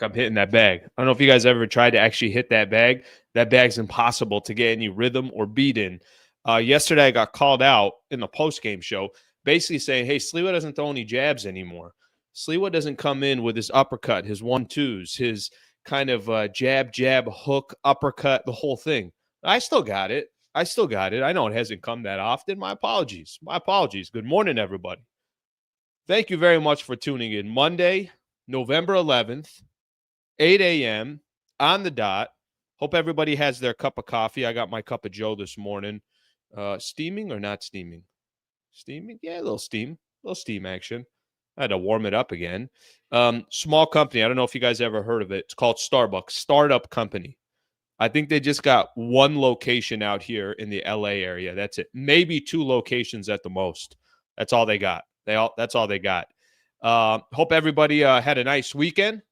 work, I'm hitting that bag. I don't know if you guys ever tried to actually hit that bag. That bag's impossible to get any rhythm or beat in. Yesterday, I got called out in the post-game show, basically saying, hey, Sliwa doesn't throw any jabs anymore. Sliwa doesn't come in with his uppercut, his 1-2s, his kind of jab, hook, uppercut, the whole thing. I still got it. I know it hasn't come that often. My apologies. Good morning, everybody. Thank you very much for tuning in. Monday, November 11th, 8 a.m. on the dot. Hope everybody has their cup of coffee. I got my cup of Joe this morning. Steaming or not steaming? Steaming? Yeah, a little steam action. I had to warm it up again. Small company. I don't know if you guys ever heard of it. It's called Starbucks, startup company. I think they just got one location out here in the LA area. That's it. Maybe 2 locations at the most. That's all they got. That's all they got. Hope everybody had a nice weekend.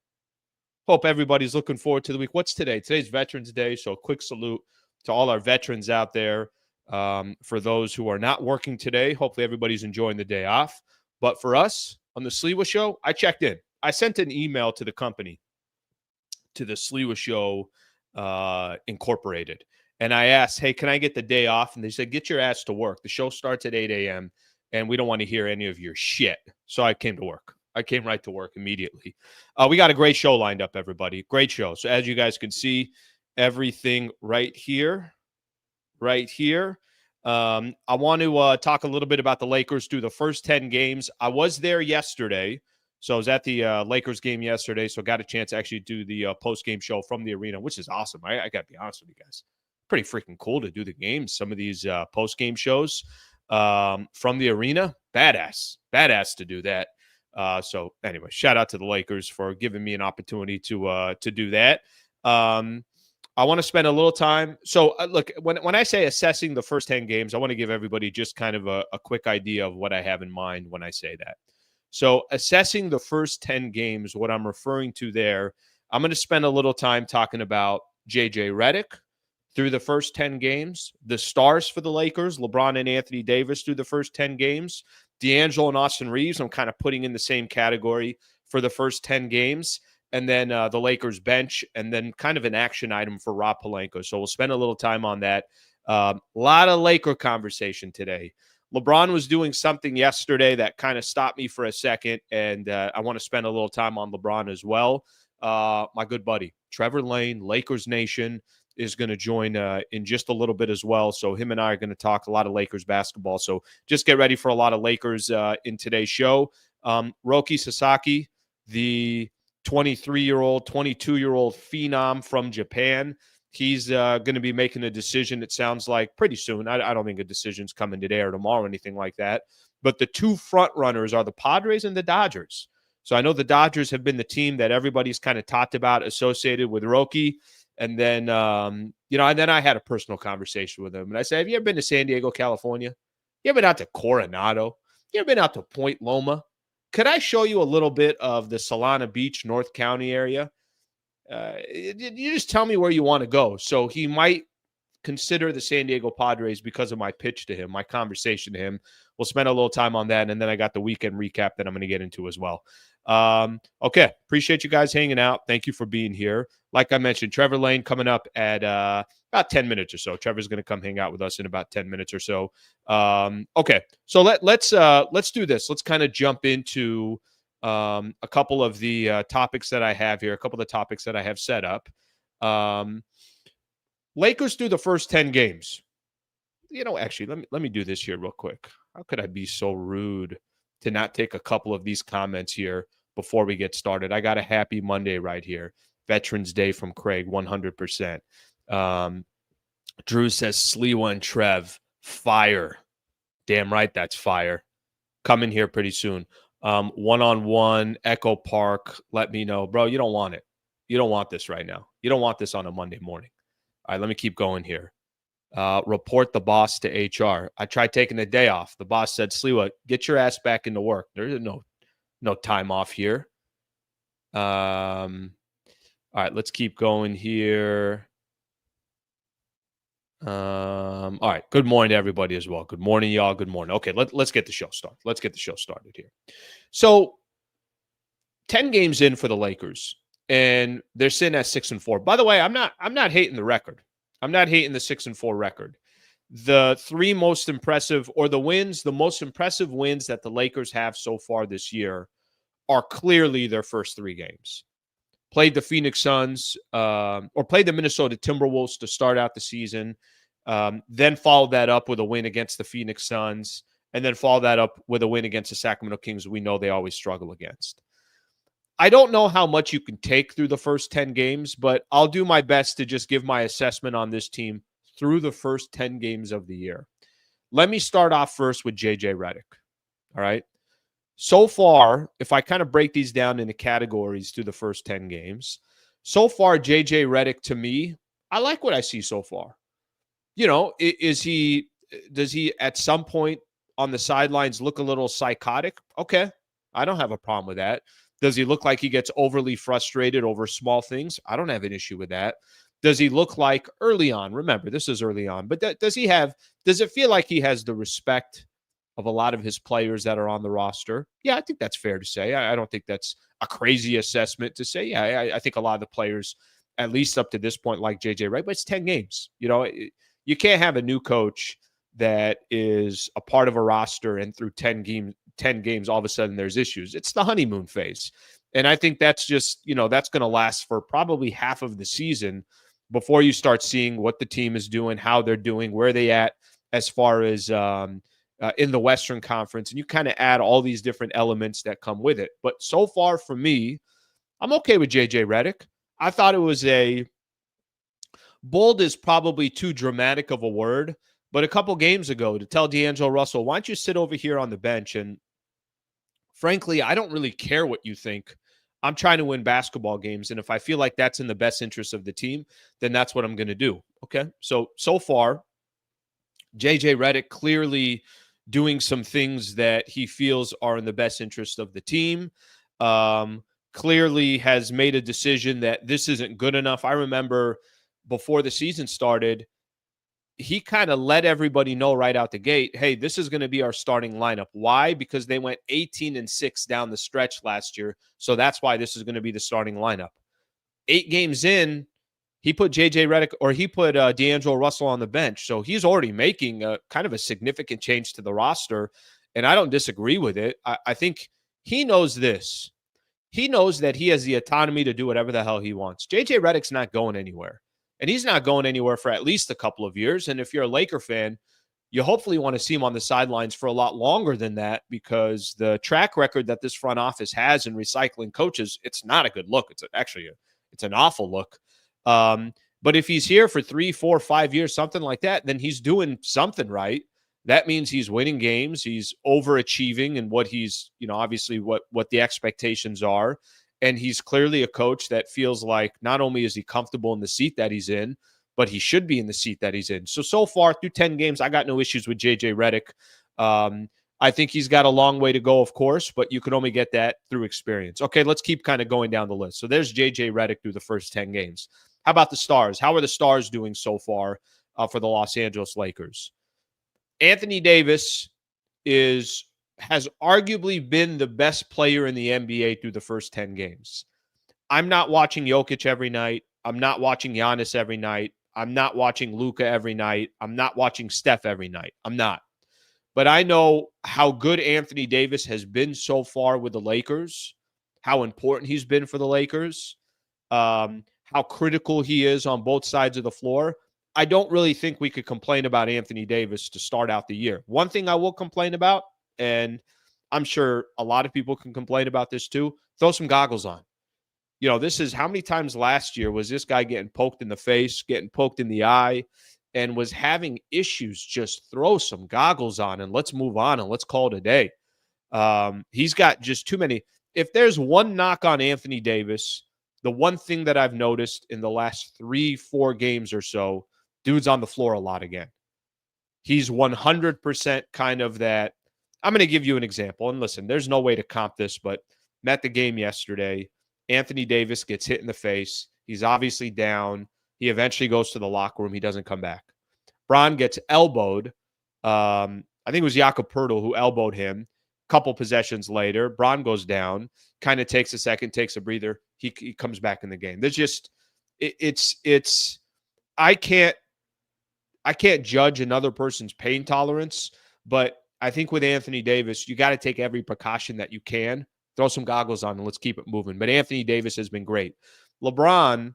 Hope everybody's looking forward to the week. What's today? Today's Veterans Day, so a quick salute to all our veterans out there. For those who are not working today, hopefully everybody's enjoying the day off. But for us on the Sliwa Show, I checked in. I sent an email to the company, to the Sliwa Show Incorporated, and I asked, hey, can I get the day off? And they said, get your ass to work. The show starts at 8 a.m., and we don't want to hear any of your shit. So I came to work. I came right to work immediately. We got a great show lined up, everybody. Great show. So as you guys can see, everything right here. I want to talk a little bit about the Lakers through the first 10 games. I was there yesterday. So I was at the Lakers game yesterday, so got a chance to actually do the post-game show from the arena, which is awesome. I got to be honest with you guys. Pretty freaking cool to do the games, some of these post-game shows from the arena. Badass to do that. So anyway, shout out to the Lakers for giving me an opportunity to do that. I want to spend a little time. So look, when I say assessing the first 10 games, I want to give everybody just kind of a quick idea of what I have in mind when I say that. So assessing the first 10 games, what I'm referring to there, I'm going to spend a little time talking about J.J. Redick through the first 10 games, the stars for the Lakers, LeBron and Anthony Davis through the first 10 games, D'Angelo and Austin Reeves, I'm kind of putting in the same category for the first 10 games, and then the Lakers bench, and then kind of an action item for Rob Pelinka. So we'll spend a little time on that. A lot of Laker conversation today. LeBron was doing something yesterday that kind of stopped me for a second, and I want to spend a little time on LeBron as well. My good buddy, Trevor Lane, Lakers Nation, is going to join in just a little bit as well. So him and I are going to talk a lot of Lakers basketball. So just get ready for a lot of Lakers in today's show. Roki Sasaki, the 23-year-old, 22-year-old phenom from Japan. He's going to be making a decision, it sounds like, pretty soon. I don't think a decision's coming today or tomorrow or anything like that. But the 2 front runners are the Padres and the Dodgers. So I know the Dodgers have been the team that everybody's kind of talked about associated with Roki. And then, and then I had a personal conversation with him. And I said, have you ever been to San Diego, California? You ever been out to Coronado? You ever been out to Point Loma? Could I show you a little bit of the Solana Beach, North County area? You just tell me where you want to go. So he might consider the San Diego Padres because of my pitch to him, my conversation to him. We'll spend a little time on that. And then I got the weekend recap that I'm going to get into as well. Okay. Appreciate you guys hanging out. Thank you for being here. Like I mentioned, Trevor Lane coming up at about 10 minutes or so. Trevor's going to come hang out with us in about 10 minutes or so. Okay. So let's do this. Let's kind of jump into a couple of the topics that I have here, a couple of the topics that I have set up. Lakers through the first 10 games. Actually, let me do this here real quick. How could I be so rude to not take a couple of these comments here before we get started? I got a happy Monday right here. Veterans Day from Craig, 100%. Drew says Sliwa and Trev, fire. Damn right, that's fire. Coming here pretty soon. One-on-one, Echo Park, let me know. Bro, you don't want it. You don't want this right now. You don't want this on a Monday morning. All right, let me keep going here. Report the boss to HR. I tried taking the day off. The boss said, Sliwa, get your ass back into work. There's no time off here. All right, let's keep going here. All right. Good morning to everybody as well. Good morning, y'all. Good morning. Okay, let's get the show started. Let's get the show started here. So 10 games in for the Lakers. and they're sitting at 6-4. By the way, I'm not hating the record. I'm not hating the 6-4 record. The three most impressive, or the most impressive wins that the Lakers have so far this year are clearly their first three games. Played the Phoenix Suns, or played the Minnesota Timberwolves to start out the season, then followed that up with a win against the Phoenix Suns, and then followed that up with a win against the Sacramento Kings. We know they always struggle against. I don't know how much you can take through the first 10 games, but I'll do my best to just give my assessment on this team through the first 10 games of the year. Let me start off first with JJ Redick. All right. So far, if I kind of break these down into categories through the first 10 games, so far, JJ Redick, to me, I like what I see so far. Does he at some point on the sidelines look a little psychotic? Okay. I don't have a problem with that. Does he look like he gets overly frustrated over small things? I don't have an issue with that. Does he look like early on? Remember, this is early on, but does it feel like he has the respect of a lot of his players that are on the roster? Yeah, I think that's fair to say. I don't think that's a crazy assessment to say. Yeah, I think a lot of the players, at least up to this point, like JJ, right? But it's 10 games. You can't have a new coach that is a part of a roster and through 10 games, all of a sudden there's issues. It's the honeymoon phase. And I think that's just, that's going to last for probably half of the season before you start seeing what the team is doing, how they're doing, where they at as far as in the Western Conference. And you kind of add all these different elements that come with it. But so far for me, I'm okay with JJ Redick. I thought it was bold is probably too dramatic of a word, but a couple games ago to tell D'Angelo Russell, why don't you sit over here on the bench? And frankly, I don't really care what you think. I'm trying to win basketball games. And if I feel like that's in the best interest of the team, then that's what I'm going to do. Okay. So far, JJ Redick clearly doing some things that he feels are in the best interest of the team. Clearly has made a decision that this isn't good enough. I remember before the season started, he kind of let everybody know right out the gate, hey, this is going to be our starting lineup. Why? Because they went 18-6 down the stretch last year. So that's why this is going to be the starting lineup. 8 games in, he put JJ Redick, or he put D'Angelo Russell on the bench. So he's already making a kind of a significant change to the roster. And I don't disagree with it. I think he knows this. He knows that he has the autonomy to do whatever the hell he wants. JJ Redick's not going anywhere. And he's not going anywhere for at least a couple of years. And if you're a Laker fan, you hopefully want to see him on the sidelines for a lot longer than that, because the track record that this front office has in recycling coaches, it's not a good look. It's an awful look. But if he's here for 3, 4, 5 years, something like that, then he's doing something right. That means he's winning games. He's overachieving in what he's, obviously what the expectations are. And he's clearly a coach that feels like not only is he comfortable in the seat that he's in, but he should be in the seat that he's in. So far through 10 games, I got no issues with JJ Redick. I think he's got a long way to go, of course, but you can only get that through experience. Okay, let's keep kind of going down the list. So there's JJ Redick through the first 10 games. How about the Stars? How are the Stars doing so far for the Los Angeles Lakers? Anthony Davis has arguably been the best player in the NBA through the first 10 games. I'm not watching Jokic every night. I'm not watching Giannis every night. I'm not watching Luka every night. I'm not watching Steph every night. I'm not. But I know how good Anthony Davis has been so far with the Lakers, how important he's been for the Lakers, how critical he is on both sides of the floor. I don't really think we could complain about Anthony Davis to start out the year. One thing I will complain about, and I'm sure a lot of people can complain about this too, throw some goggles on. This is how many times last year was this guy getting poked in the face, getting poked in the eye, and was having issues. Just throw some goggles on and let's move on and let's call it a day. He's got just too many. If there's one knock on Anthony Davis, the one thing that I've noticed in the last 3-4 games or so, dude's on the floor a lot again. He's 100% kind of that. I'm going to give you an example. And listen, there's no way to comp this, but I'm at the game yesterday. Anthony Davis gets hit in the face. He's obviously down. He eventually goes to the locker room. He doesn't come back. Bron gets elbowed. I think it was Jakob Poeltl who elbowed him. Couple possessions later, Bron goes down, kind of takes a second, takes a breather. He comes back in the game. There's just it's I can't judge another person's pain tolerance, but I think with Anthony Davis, you got to take every precaution that you can. Throw some goggles on and let's keep it moving. But Anthony Davis has been great. LeBron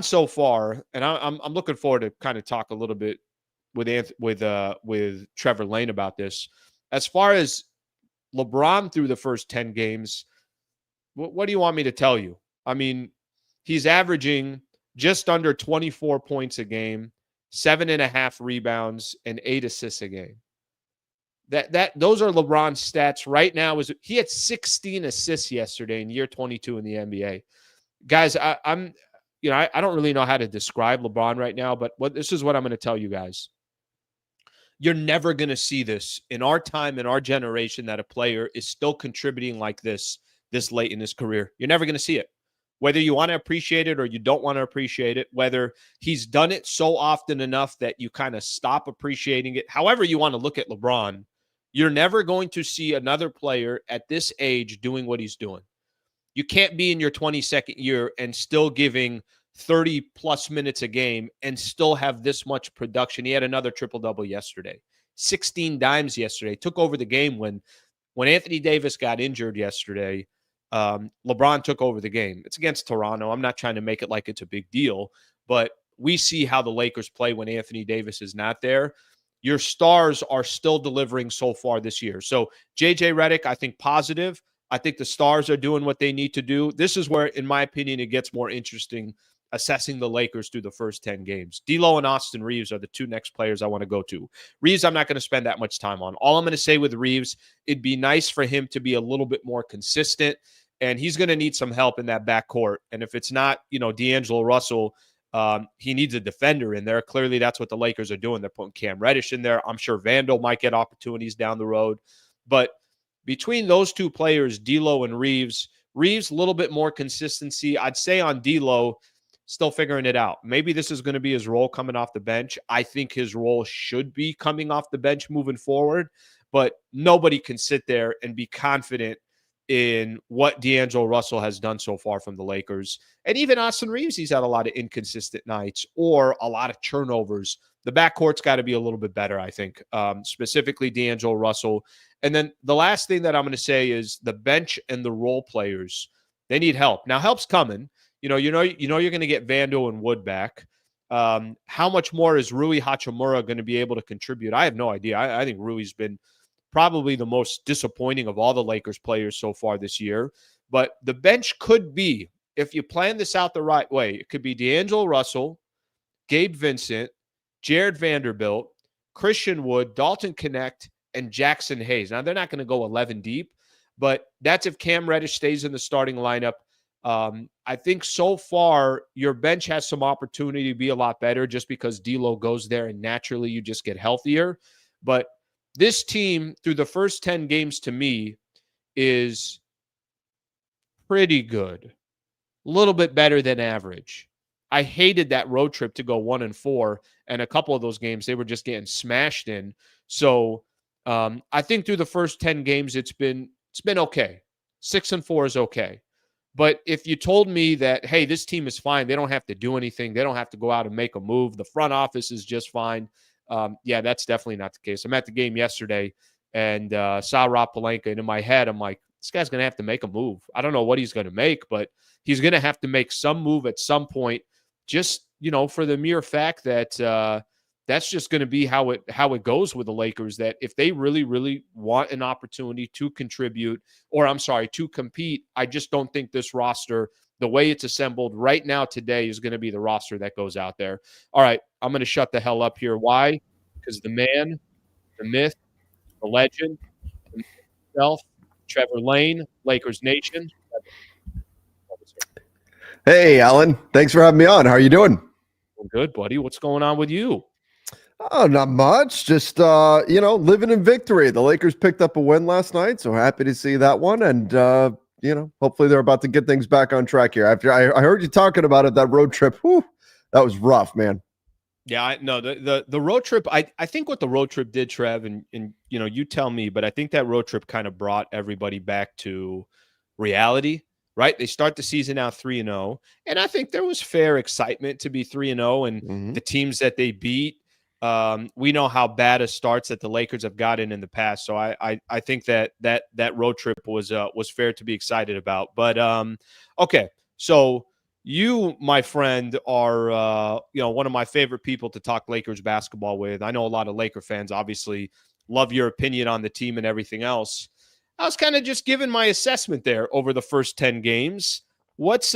so far, and I'm looking forward to kind of talk a little bit with Trevor Lane about this. As far as LeBron through the first 10 games, what do you want me to tell you? I mean, he's averaging just under 24 points a game, 7.5 rebounds, and 8 assists a game. Those are LeBron's stats right now. He had 16 assists yesterday in year 22 in the NBA. Guys, I don't really know how to describe LeBron right now, but this is what I'm going to tell you guys. You're never going to see this in our time, in our generation, that a player is still contributing like this late in his career. You're never going to see it. Whether you want to appreciate it or you don't want to appreciate it, whether he's done it so often enough that you kind of stop appreciating it, however you want to look at LeBron, you're never going to see another player at this age doing what he's doing. You can't be in your 22nd year and still giving 30-plus minutes a game and still have this much production. He had another triple-double yesterday. 16 dimes yesterday. Took over the game when Anthony Davis got injured yesterday. LeBron took over the game. It's against Toronto. I'm not trying to make it like it's a big deal, but we see how the Lakers play when Anthony Davis is not there. Your stars are still delivering so far this year. So JJ Redick, I think positive. I think the stars are doing what they need to do. This is where, in my opinion, it gets more interesting assessing the Lakers through the first 10 games. D'Lo and Austin Reeves are the two next players I want to go to. Reeves, I'm not going to spend that much time on. All I'm going to say with Reeves, it'd be nice for him to be a little bit more consistent, and he's going to need some help in that backcourt. And if it's not, D'Angelo Russell, he needs a defender in there. Clearly, that's what the Lakers are doing. They're putting Cam Reddish in there. I'm sure Vandal might get opportunities down the road. But between those two players, D'Lo and Reeves, a little bit more consistency. I'd say on D'Lo, still figuring it out. Maybe this is going to be his role coming off the bench. I think his role should be coming off the bench moving forward, but nobody can sit there and be confident in what D'Angelo Russell has done so far from the Lakers. And even Austin Reeves, he's had a lot of inconsistent nights or a lot of turnovers. The backcourt's got to be a little bit better, I think, specifically D'Angelo Russell. And then the last thing that I'm going to say is the bench and the role players, they need help. Now, help's coming. You're going to get Vandal and Wood back. How much more is Rui Hachimura going to be able to contribute? I have no idea. I think Rui's been probably the most disappointing of all the Lakers players so far this year. But the bench could be, if you plan this out the right way, it could be D'Angelo Russell, Gabe Vincent, Jared Vanderbilt, Christian Wood, Dalton Knecht, and Jackson Hayes. Now, they're not going to go 11 deep, but that's if Cam Reddish stays in the starting lineup. I think so far your bench has some opportunity to be a lot better just because D'Lo goes there and naturally you just get healthier. But this team through the first 10 games to me is pretty good. A little bit better than average. I hated that road trip to go 1-4, and a couple of those games they were just getting smashed in. So I think through the first 10 games it's been okay. 6-4 is okay. But if you told me that, hey, this team is fine, they don't have to do anything, they don't have to go out and make a move, the front office is just fine, yeah, that's definitely not the case. I'm at the game yesterday and saw Rob Pelinka, and in my head, I'm like, this guy's going to have to make a move. I don't know what he's going to make, but he's going to have to make some move at some point, just, for the mere fact that that's just going to be how it goes with the Lakers, that if they really, really want an opportunity to contribute, to compete, I just don't think this roster, the way it's assembled right now today, is going to be the roster that goes out there. All right, I'm going to shut the hell up here. Why? Because the man, the myth, the legend, himself, Trevor Lane, Lakers Nation. Hey, Alan. Thanks for having me on. How are you doing? Well, good, buddy. What's going on with you? Oh, not much. Just, living in victory. The Lakers picked up a win last night, so happy to see that one. And, hopefully they're about to get things back on track here. After I heard you talking about it, that road trip, that was rough, man. Yeah, no, the road trip, I think what the road trip did, Trev, and you tell me, but I think that road trip kind of brought everybody back to reality, right? They start the season out 3-0, and I think there was fair excitement to be 3-0, and Mm-hmm. the teams that they beat, we know how bad a starts that the Lakers have gotten in the past. So I think that road trip was fair to be excited about. But okay, so you, my friend, are one of my favorite people to talk Lakers basketball with. I know a lot of Laker fans obviously love your opinion on the team and everything else. I was kind of just giving my assessment there over the first 10 games. What's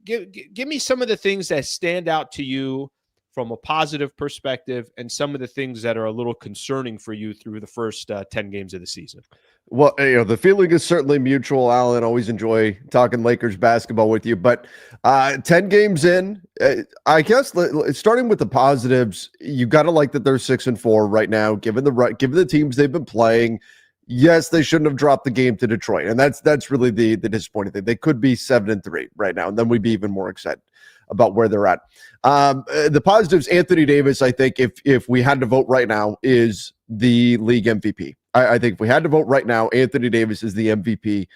give me some of the things that stand out to you from a positive perspective and some of the things that are a little concerning for you through the first 10 games of the season. Well, the feeling is certainly mutual, Alan. Always enjoy talking Lakers basketball with you. But 10 games in, I guess starting with the positives, you got to like that they're 6-4 right now, given the teams they've been playing. Yes, they shouldn't have dropped the game to Detroit, and that's really the disappointing thing. They could be 7-3 right now, and then we'd be even more excited about where they're at. The positives, Anthony Davis, I think if we had to vote right now, is the league MVP. I think if we had to vote right now, Anthony Davis is the MVP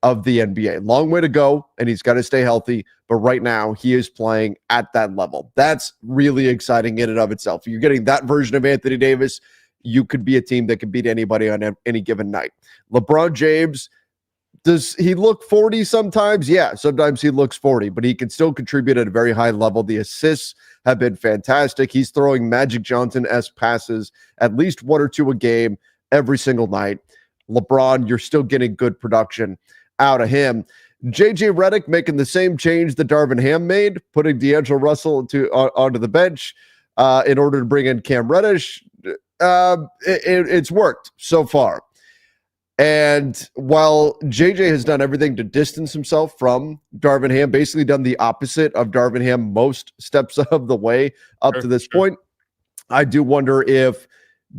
of the NBA. Long way to go, and he's got to stay healthy. But right now, he is playing at that level. That's really exciting in and of itself. You're getting that version of Anthony Davis. You could be a team that can beat anybody on any given night. LeBron James, does he look 40 sometimes? Yeah, sometimes he looks 40, but he can still contribute at a very high level. The assists have been fantastic. He's throwing Magic Johnson-esque passes, at least one or two a game every single night. LeBron, you're still getting good production out of him. JJ Redick making the same change that Darvin Ham made, putting D'Angelo Russell onto the bench in order to bring in Cam Reddish. It's worked so far. And while JJ has done everything to distance himself from Darvin Ham, basically done the opposite of Darvin Ham most steps of the way up to this point, I do wonder if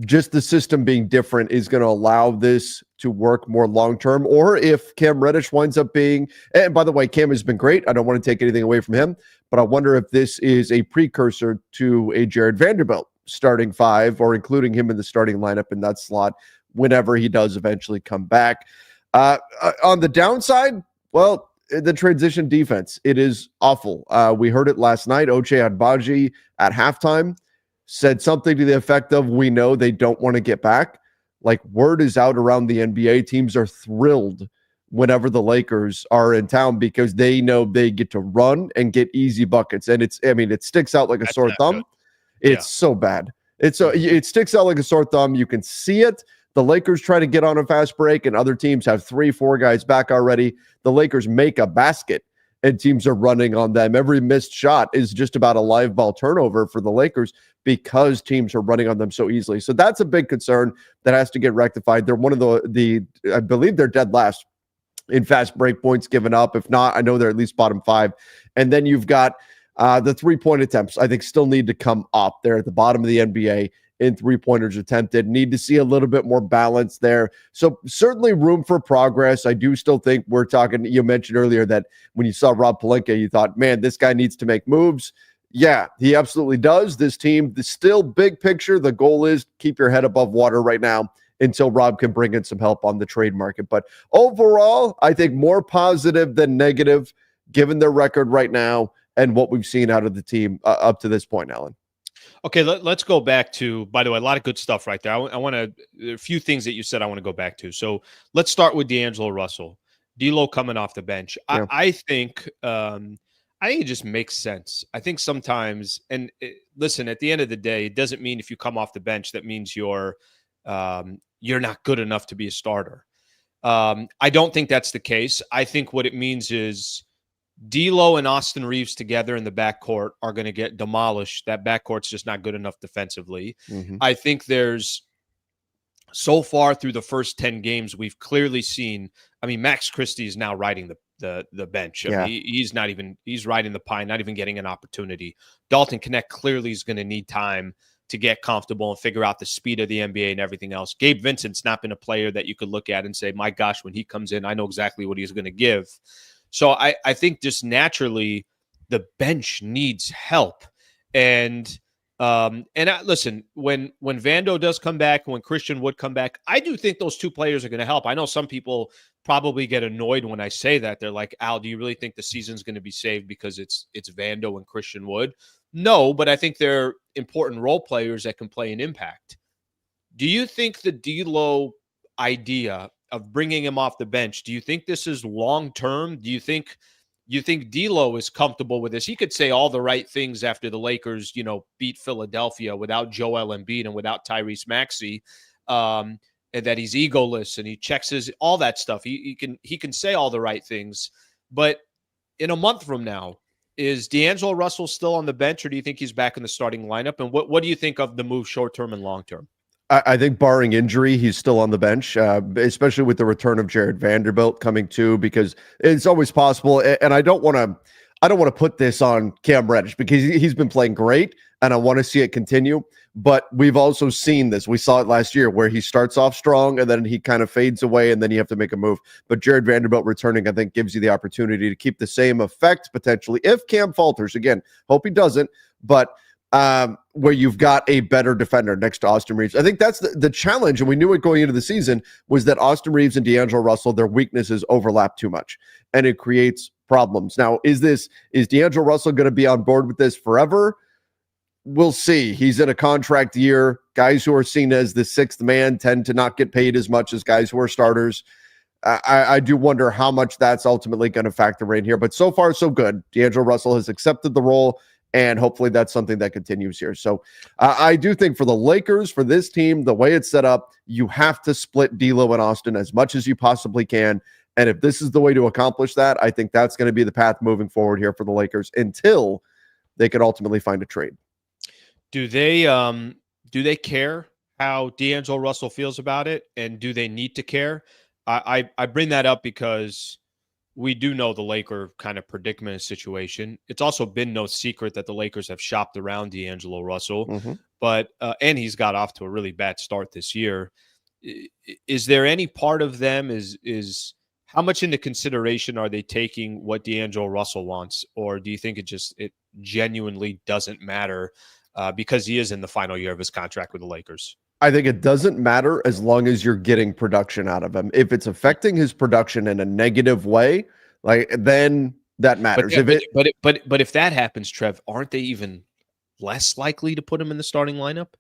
just the system being different is going to allow this to work more long-term, or if Cam Reddish winds up being, and by the way, Cam has been great. I don't want to take anything away from him, but I wonder if this is a precursor to a Jared Vanderbilt starting five, or including him in the starting lineup in that slot whenever he does eventually come back. On the downside, well, the transition defense, it is awful. We heard it last night. Ochai Agbaji at halftime said something to the effect of, we know they don't want to get back. Like, word is out around the NBA. Teams are thrilled whenever the Lakers are in town because they know they get to run and get easy buckets. And it sticks out like a sore thumb. It's so bad. It sticks out like a sore thumb. You can see it. The Lakers try to get on a fast break, and other teams have 3-4 guys back already. The Lakers make a basket, and teams are running on them. Every missed shot is just about a live ball turnover for the Lakers because teams are running on them so easily. So that's a big concern that has to get rectified. They're one of the I believe they're dead last in fast break points given up. If not, I know they're at least bottom 5. And then you've got the three-point attempts, I think, still need to come up. They're at the bottom of the NBA in three-pointers attempted. Need to see a little bit more balance there. So certainly room for progress. I do still think we're talking, you mentioned earlier that when you saw Rob Pelinka, you thought, man, this guy needs to make moves. Yeah, he absolutely does. This team, still big picture, the goal is keep your head above water right now until Rob can bring in some help on the trade market. But overall, I think more positive than negative given their record right now and what we've seen out of the team up to this point, Alan. Okay, let's go back to, by the way, a lot of good stuff right there. I want to, a few things that you said I want to go back to. So let's start with D'Angelo Russell. D'Lo coming off the bench. Yeah. I think it just makes sense. I think sometimes, listen, at the end of the day, it doesn't mean if you come off the bench, that means you're not good enough to be a starter. I don't think that's the case. I think what it means is D'Lo and Austin Reeves together in the backcourt are going to get demolished. That backcourt's just not good enough defensively. Mm-hmm. I think there's, so far through the first 10 games, we've clearly seen, Max Christie is now riding the bench. He's riding the pine, not even getting an opportunity. Dalton Knecht clearly is going to need time to get comfortable and figure out the speed of the NBA and everything else. Gabe Vincent's not been a player that you could look at and say, my gosh, when he comes in, I know exactly what he's going to give. So I think just naturally the bench needs help. And Listen, when Vando does come back, when Christian Wood come back, I do think those two players are going to help. I know some people probably get annoyed when I say that. They're like, Al, do you really think the season's going to be saved because it's Vando and Christian Wood? No, but I think they're important role players that can play an impact. Do you think the D'Lo idea of bringing him off the bench, do you think this is long-term? Do you think D'Lo is comfortable with this? He could say all the right things after the Lakers, beat Philadelphia without Joel Embiid and without Tyrese Maxey, and that he's egoless and he checks all that stuff. He can say all the right things, but in a month from now, is D'Angelo Russell still on the bench, or do you think he's back in the starting lineup? And what do you think of the move short-term and long-term? I think barring injury, he's still on the bench, especially with the return of Jared Vanderbilt coming too, because it's always possible. And I don't want to put this on Cam Reddish because he's been playing great and I want to see it continue. But we've also seen this. We saw it last year where he starts off strong and then he kind of fades away and then you have to make a move. But Jared Vanderbilt returning, I think, gives you the opportunity to keep the same effect potentially if Cam falters. Again, hope he doesn't. But where you've got a better defender next to Austin Reeves. I think that's the challenge, and we knew it going into the season, was that Austin Reeves and D'Angelo Russell, their weaknesses overlap too much, and it creates problems. Now, is D'Angelo Russell going to be on board with this forever? We'll see. He's in a contract year. Guys who are seen as the sixth man tend to not get paid as much as guys who are starters. I do wonder how much that's ultimately going to factor in here, but so far, so good. D'Angelo Russell has accepted the role, and hopefully that's something that continues here. So I do think for the Lakers, for this team, the way it's set up, you have to split D'Lo and Austin as much as you possibly can. And if this is the way to accomplish that, I think that's going to be the path moving forward here for the Lakers until they can ultimately find a trade. Do they care how D'Angelo Russell feels about it? And do they need to care? I bring that up because we do know the Laker kind of predicament situation. It's also been no secret that the Lakers have shopped around D'Angelo Russell, but and he's got off to a really bad start this year. Is there any part of them is how much into consideration are they taking what D'Angelo Russell wants, or do you think it genuinely doesn't matter because he is in the final year of his contract with the Lakers? I think it doesn't matter as long as you're getting production out of him. If it's affecting his production in a negative way, then that matters. But if that happens, Trev, aren't they even less likely to put him in the starting lineup?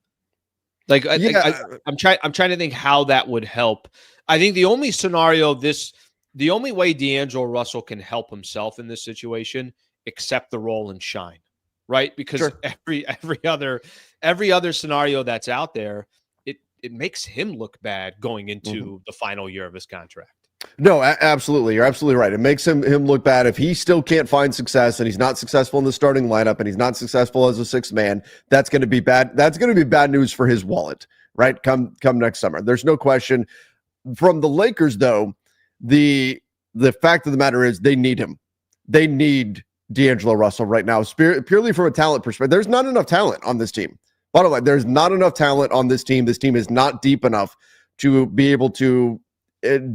I'm trying to think how that would help. I think the only way D'Angelo Russell can help himself in this situation, accept the role and shine, right? Because every other scenario that's out there, it makes him look bad going into the final year of his contract. No, absolutely. You're absolutely right. It makes him look bad if he still can't find success and he's not successful in the starting lineup and he's not successful as a sixth man. That's going to be bad. That's going to be bad news for his wallet, right? Come next summer. There's no question. From the Lakers, though, the fact of the matter is they need him. They need D'Angelo Russell right now, purely from a talent perspective. There's not enough talent on this team. Bottom line, there's not enough talent on this team. This team is not deep enough to be able to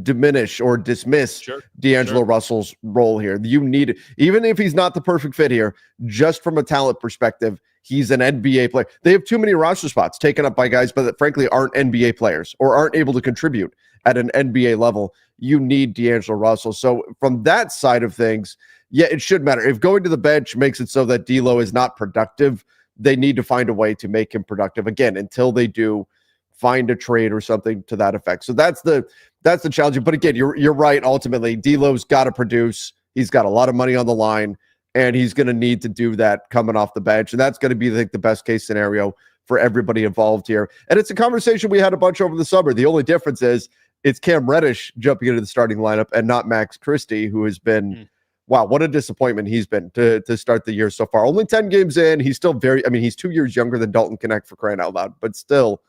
diminish or dismiss D'Angelo Russell's role here. You need, even if he's not the perfect fit here, just from a talent perspective, he's an NBA player. They have too many roster spots taken up by guys, but that frankly aren't NBA players or aren't able to contribute at an NBA level. You need D'Angelo Russell. So from that side of things, yeah, it should matter. If going to the bench makes it so that D'Lo is not productive, they need to find a way to make him productive again until they do find a trade or something to that effect. So that's the challenge. But again, you're right. Ultimately, D'Lo's got to produce. He's got a lot of money on the line, and he's going to need to do that coming off the bench. And that's going to be, I think, the best case scenario for everybody involved here. And it's a conversation we had a bunch over the summer. The only difference is it's Cam Reddish jumping into the starting lineup and not Max Christie, who has been wow, what a disappointment he's been to start the year so far. Only 10 games in. He's still he's 2 years younger than Dalton Connect, for crying out loud. But still,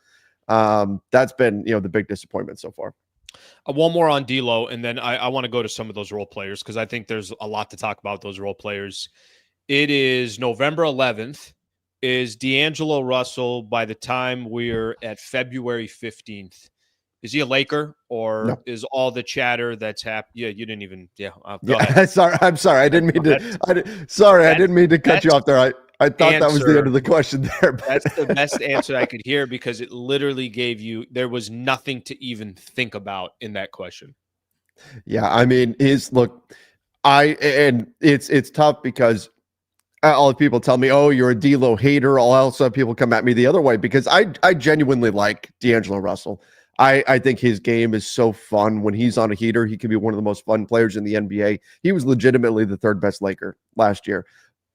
that's been, the big disappointment so far. One more on D'Lo, and then I want to go to some of those role players because I think there's a lot to talk about those role players. It is November 11th. Is D'Angelo Russell, by the time we're at February 15th, is he a Laker, or is all the chatter that's happened? Yeah, you didn't even. Yeah, I'm sorry. I didn't mean to. I didn't mean to cut you off there. I thought that was the end of the question there. That's the best answer I could hear because it literally gave you, there was nothing to even think about in that question. Yeah, I mean, it's tough because I'll have people tell me, "Oh, you're a D'Lo hater." I'll also have people come at me the other way because I genuinely like D'Angelo Russell. I think his game is so fun. When he's on a heater, he can be one of the most fun players in the NBA. He was legitimately the third best Laker last year.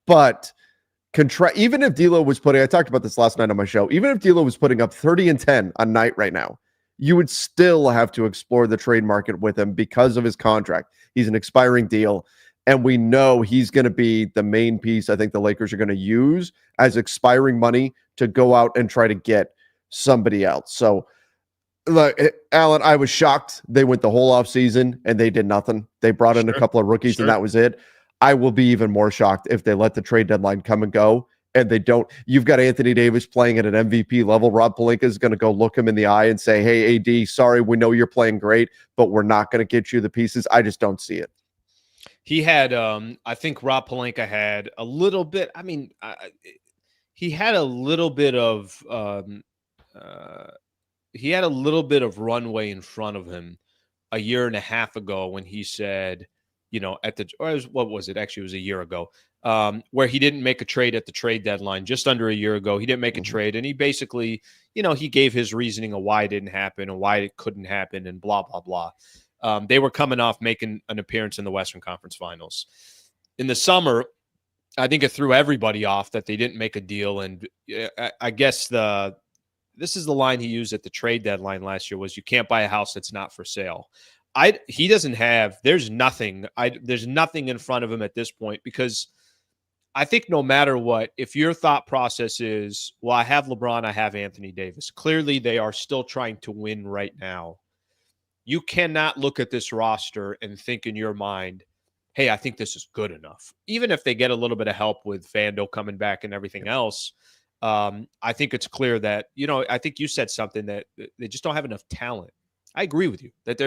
But even if D'Lo was I talked about this last night on my show, even if D'Lo was putting up 30 and 10 a night right now, you would still have to explore the trade market with him because of his contract. He's an expiring deal. And we know he's going to be the main piece I think the Lakers are going to use as expiring money to go out and try to get somebody else. So, look, Alan, I was shocked. They went the whole offseason and they did nothing. They brought in a couple of rookies and that was it. I will be even more shocked if they let the trade deadline come and go and they don't. You've got Anthony Davis playing at an MVP level. Rob Pelinka is going to go look him in the eye and say, "Hey, AD, sorry, we know you're playing great, but we're not going to get you the pieces." I just don't see it. He had, I think Rob Pelinka had a little bit. I mean, he had a little bit of, runway in front of him a year and a half ago when he said, what was it? Actually, it was a year ago, where he didn't make a trade at the trade deadline. Just under a year ago, he didn't make a trade, and he basically, he gave his reasoning of why it didn't happen and why it couldn't happen, and blah blah blah. They were coming off making an appearance in the Western Conference Finals. In the summer, I think it threw everybody off that they didn't make a deal. And I guess this is the line he used at the trade deadline last year was, "You can't buy a house that's not for sale." He doesn't have, there's nothing in front of him at this point, because I think no matter what, if your thought process is, well, I have LeBron, I have Anthony Davis, clearly they are still trying to win right now. You cannot look at this roster and think in your mind, "Hey, I think this is good enough." Even if they get a little bit of help with Vando coming back and everything else, I think it's clear that, I think you said something that they just don't have enough talent. I agree with you that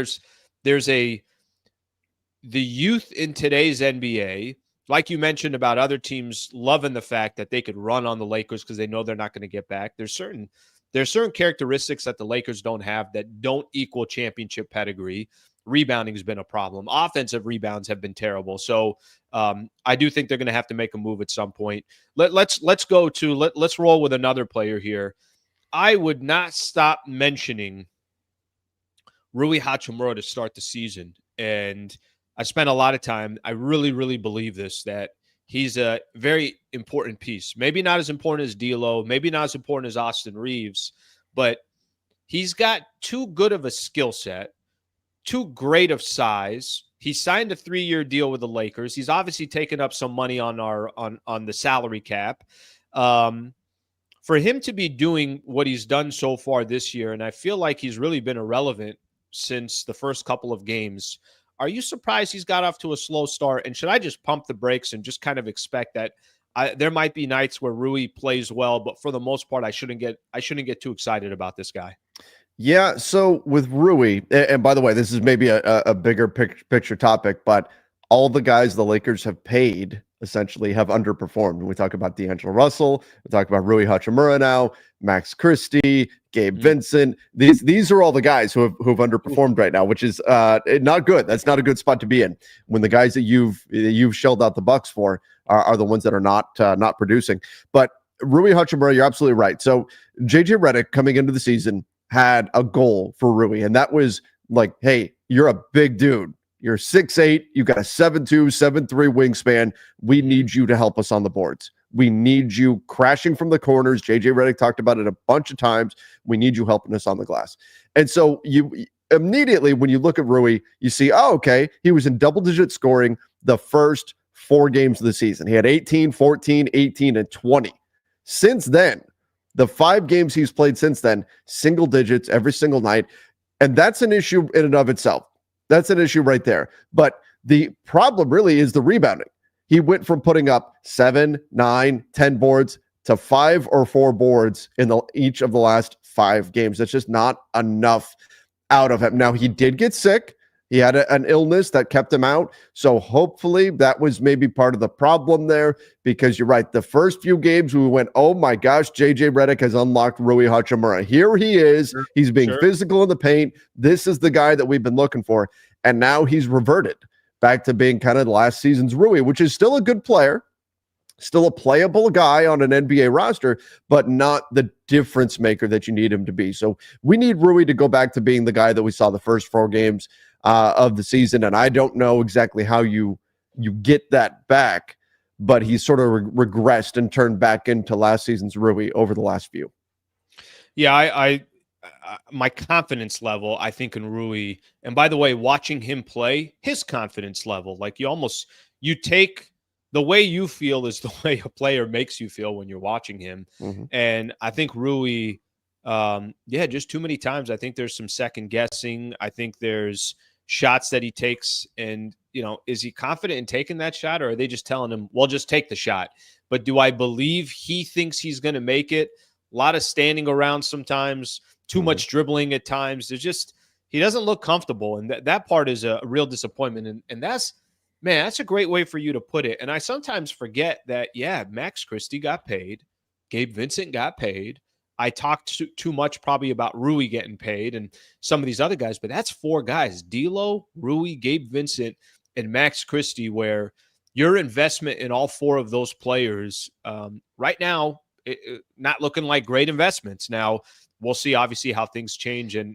the youth in today's NBA, like you mentioned about other teams loving the fact that they could run on the Lakers because they know they're not going to get back. There's certain characteristics that the Lakers don't have that don't equal championship pedigree. Rebounding has been a problem. Offensive rebounds have been terrible. So I do think they're going to have to make a move at some point. Let's roll with another player here. I would not stop mentioning Rui Hachimura to start the season. And I spent a lot of time. I really, really believe this, that he's a very important piece. Maybe not as important as D'Lo, maybe not as important as Austin Reeves, but he's got too good of a skill set, too great of size. He signed a 3-year deal with the Lakers. He's obviously taken up some money on the salary cap. For him to be doing what he's done so far this year, and I feel like he's really been irrelevant since the first couple of games. Are you surprised he's got off to a slow start? And should I just pump the brakes and just kind of expect that there might be nights where Rui plays well, but for the most part, I shouldn't get too excited about this guy? Yeah, so with Rui, and by the way, this is maybe a bigger picture topic, but all the guys the Lakers have paid essentially have underperformed. When we talk about D'Angelo Russell, we talk about Rui Hachimura now, Max Christie, Gabe Vincent. These are all the guys who've underperformed right now, which is not good. That's not a good spot to be in when the guys that you've shelled out the bucks for are the ones that are not producing. But Rui Hachimura, you're absolutely right. So JJ Redick coming into the season had a goal for Rui, and that was like, "Hey, you're a big dude. You're 6'8", you got a 7'2", 7'3" wingspan. We need you to help us on the boards. We need you crashing from the corners." JJ Redick talked about it a bunch of times. "We need you helping us on the glass." And so you immediately, when you look at Rui, you see, oh, okay, he was in double-digit scoring the first 4 games of the season. He had 18, 14, 18, and 20. Since then, the 5 games he's played since then, single digits every single night. And that's an issue in and of itself. That's an issue right there. But the problem really is the rebounding. He went from putting up 7, 9, 10 boards to 5 or 4 boards in each of the last 5 games. That's just not enough out of him. Now, he did get sick. He had an illness that kept him out. So hopefully that was maybe part of the problem there, because you're right. The first few games we went, oh my gosh, JJ Redick has unlocked Rui Hachimura. Here he is. Sure. He's being physical in the paint. This is the guy that we've been looking for. And now he's reverted back to being kind of last season's Rui, which is still a good player, still a playable guy on an NBA roster, but not the difference maker that you need him to be. So we need Rui to go back to being the guy that we saw the first 4 games of the season. And I don't know exactly how you get that back, but he's sort of regressed and turned back into last season's Rui over the last few. Yeah, I my confidence level, I think, in Rui, and by the way, watching him play, his confidence level, like you take the way you feel is the way a player makes you feel when you're watching him. Mm-hmm. And I think Rui, just too many times, I think there's some second guessing. I think there's shots that he takes, and is he confident in taking that shot, or are they just telling him, well, just take the shot? But do I believe he thinks he's going to make it? A lot of standing around sometimes, too much dribbling at times. He doesn't look comfortable, and that part is a real disappointment. And that's a great way for you to put it. And I sometimes forget that, Max Christie got paid, Gabe Vincent got paid. I talked too much probably about Rui getting paid and some of these other guys, but that's 4 guys: D'Lo, Rui, Gabe Vincent, and Max Christie, where your investment in all 4 of those players right now, not looking like great investments. Now, we'll see obviously how things change and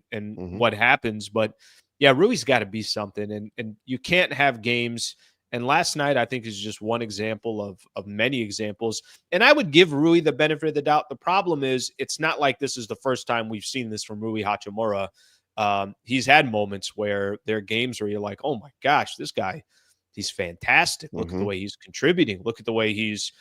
what happens, but Rui's got to be something, and you can't have games. And last night, I think, is just one example of many examples. And I would give Rui the benefit of the doubt. The problem is, it's not like this is the first time we've seen this from Rui Hachimura. He's had moments where there are games where you're like, oh my gosh, this guy, he's fantastic. Look at the way he's contributing. Look at the way he's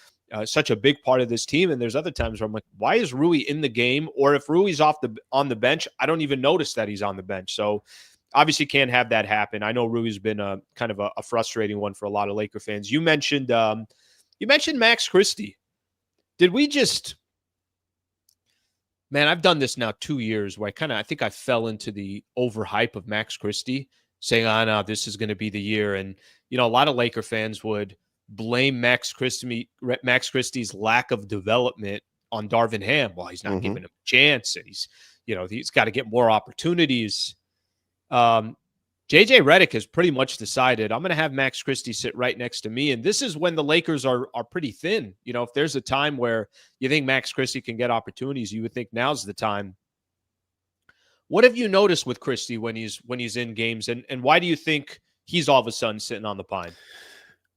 such a big part of this team. And there's other times where I'm like, why is Rui in the game? Or if Rui's on the bench, I don't even notice that he's on the bench. So obviously can't have that happen. I know Rui's been a kind of a frustrating one for a lot of Laker fans. You mentioned Max Christie. Did we just, man, I've done this now 2 years where I think I fell into the overhype of Max Christie, saying, no, this is going to be the year. And, a lot of Laker fans would blame Max Christie's lack of development on Darvin Ham. Well, he's not giving him a chance, and he's got to get more opportunities. JJ Redick has pretty much decided, I'm going to have Max Christie sit right next to me. And this is when the Lakers are pretty thin. If there's a time where you think Max Christie can get opportunities, you would think now's the time. What have you noticed with Christie when he's in games, and why do you think he's all of a sudden sitting on the pine?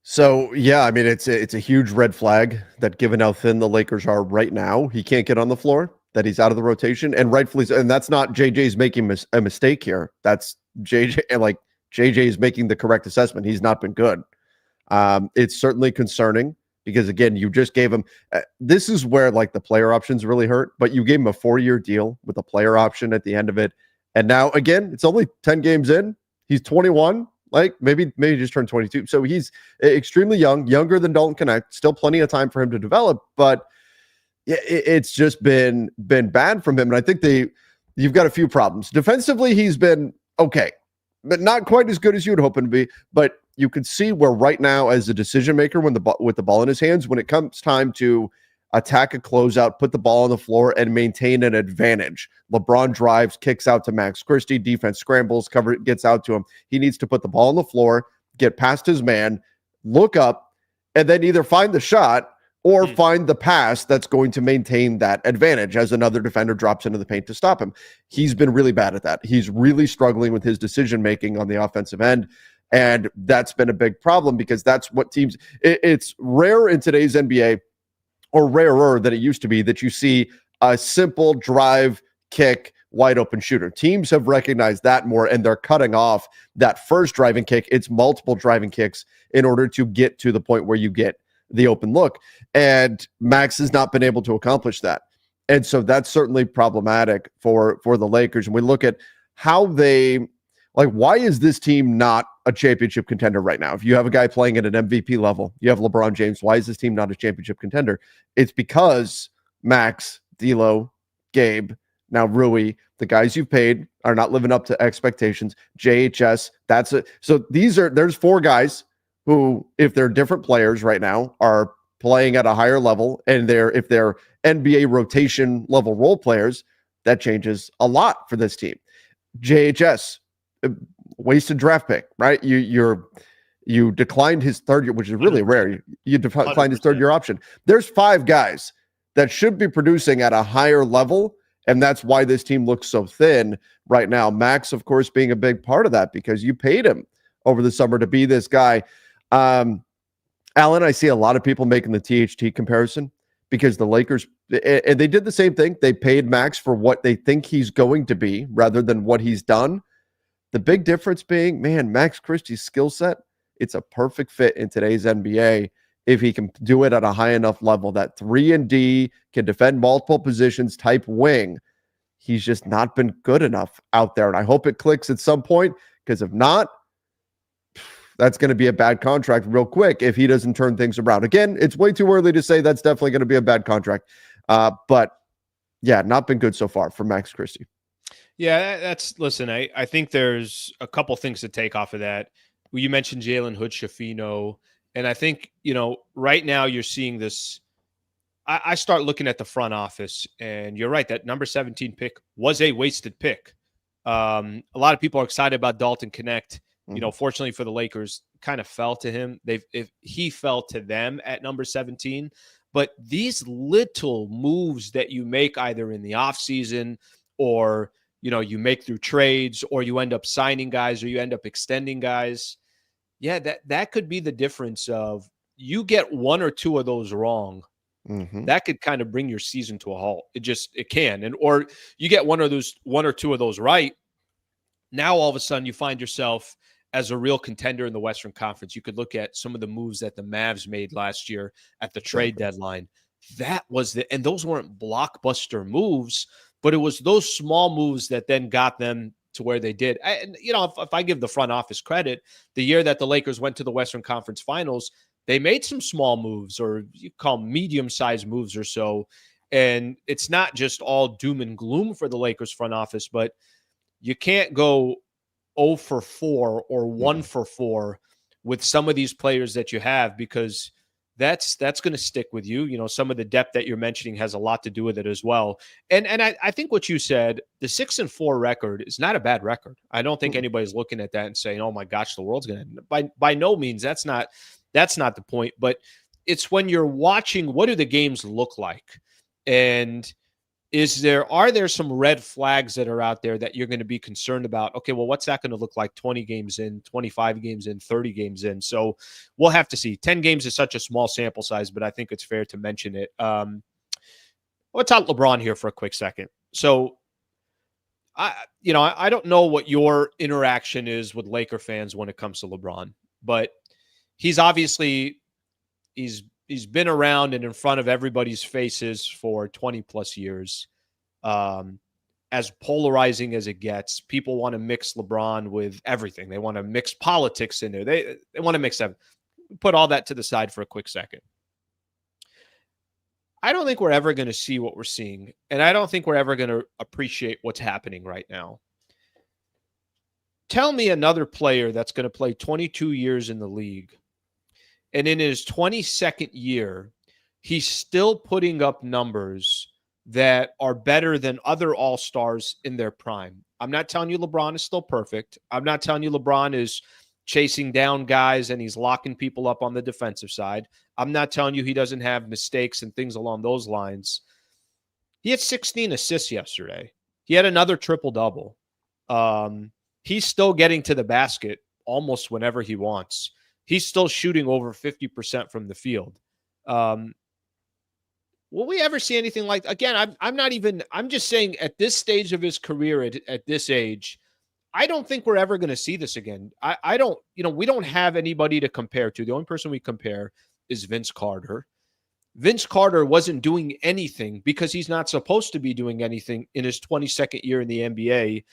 So, I mean, it's a huge red flag that, given how thin the Lakers are right now, he can't get on the floor, that he's out of the rotation, and rightfully so. And that's not JJ's making a mistake here. That's JJ, and like JJ is making the correct assessment. He's not been good. It's certainly concerning because, again, you just gave him this is where like the player options really hurt, but you gave him a 4-year deal with a player option at the end of it. And now, again, it's only 10 games in. He's 21. Like maybe just turned 22. So he's extremely young, younger than Dalton Connect. Still plenty of time for him to develop, but it's just been bad from him. And I think you've got a few problems. Defensively, he's been okay, but not quite as good as you would hope him to be. But you can see where right now, as a decision maker, with the ball in his hands, when it comes time to attack a closeout, put the ball on the floor, and maintain an advantage. LeBron drives, kicks out to Max Christie, defense scrambles, gets out to him. He needs to put the ball on the floor, get past his man, look up, and then either find the shot or find the pass that's going to maintain that advantage as another defender drops into the paint to stop him. He's been really bad at that. He's really struggling with his decision-making on the offensive end, and that's been a big problem because that's what teams – it's rare in today's NBA, or rarer than it used to be, that you see a simple drive, kick, wide open shooter. Teams have recognized that more, and they're cutting off that first driving kick. It's multiple driving kicks in order to get to the point where you get the open look. And Max has not been able to accomplish that. And so that's certainly problematic for the Lakers. And we look at how why is this team not a championship contender right now? If you have a guy playing at an MVP level, you have LeBron James, why is this team not a championship contender? It's because Max, D'Lo, Gabe, Now, Rui, the guys you've paid are not living up to expectations. JHS, that's it. So there's 4 guys who, if they're different players right now, are playing at a higher level, and if they're NBA rotation level role players, that changes a lot for this team. JHS, wasted draft pick, right? You declined his third year, which is really 100%. Rare. You declined his 3rd year option. There's 5 guys that should be producing at a higher level, and that's why this team looks so thin right now. Max, of course, being a big part of that because you paid him over the summer to be this guy. Alan, I see a lot of people making the THT comparison because the Lakers, and they did the same thing. They paid Max for what they think he's going to be rather than what he's done. The big difference being, man, Max Christie's skill set, it's a perfect fit in today's NBA if he can do it at a high enough level. That 3-and-D can defend multiple positions type wing. He's just not been good enough out there. And I hope it clicks at some point, because if not, that's going to be a bad contract real quick if he doesn't turn things around. Again, it's way too early to say that's definitely going to be a bad contract. But yeah, not been good so far for Max Christie. Yeah, listen, I think there's a couple things to take off of that. You mentioned Jalen Hood-Schifino, and I think, right now you're seeing this. I start looking at the front office, and you're right, that number 17 pick was a wasted pick. A lot of people are excited about Dalton Connect. Fortunately for the Lakers, kind of fell to him. He fell to them at number 17. But these little moves that you make either in the offseason or you make through trades, or you end up signing guys, or you end up extending guys. Yeah, that could be the difference of you get 1 or 2 of those wrong. Mm-hmm. That could kind of bring your season to a halt. It can. Or you get 1 or 2 of those right. Now, all of a sudden, you find yourself as a real contender in the Western Conference. You could look at some of the moves that the Mavs made last year at the trade deadline. And those weren't blockbuster moves, but it was those small moves that then got them to where they did. If I give the front office credit, the year that the Lakers went to the Western Conference Finals, they made some small moves, or you call medium-sized moves or so. And it's not just all doom and gloom for the Lakers front office, but you can't go 0 for 4 or 1 for 4 with some of these players that you have, because that's going to stick with you. Some of the depth that you're mentioning has a lot to do with it as well. And I think what you said, the 6-4 record is not a bad record. I don't think anybody's looking at that and saying, oh my gosh, the world's going to, by no means. That's not the point, but it's when you're watching, what do the games look like? And are there some red flags that are out there that you're going to be concerned about? Okay, well, what's that going to look like 20 games in, 25 games in, 30 games in? So we'll have to see. 10 games is such a small sample size, but I think it's fair to mention it. Let's talk LeBron here for a quick second. So, I don't know what your interaction is with Laker fans when it comes to LeBron, but he's obviously he's been around and in front of everybody's faces for 20 plus years. As polarizing as it gets, people want to mix LeBron with everything. They want to mix politics in there. They want to mix everything. Put all that to the side for a quick second. I don't think we're ever going to see what we're seeing, and I don't think we're ever going to appreciate what's happening right now. Tell me another player that's going to play 22 years in the league, and in his 22nd year, he's still putting up numbers that are better than other all-stars in their prime. I'm not telling you LeBron is still perfect. I'm not telling you LeBron is chasing down guys and he's locking people up on the defensive side. I'm not telling you he doesn't have mistakes and things along those lines. He had 16 assists yesterday. He had another triple-double. He's still getting to the basket almost whenever he wants. He's still shooting over 50% from the field. Will we ever see anything like, again, I'm just saying at this stage of his career, at this age, I don't think we're ever going to see this again. I don't, we don't have anybody to compare to. The only person we compare is Vince Carter. Vince Carter wasn't doing anything because he's not supposed to be doing anything in his 22nd year in the NBA.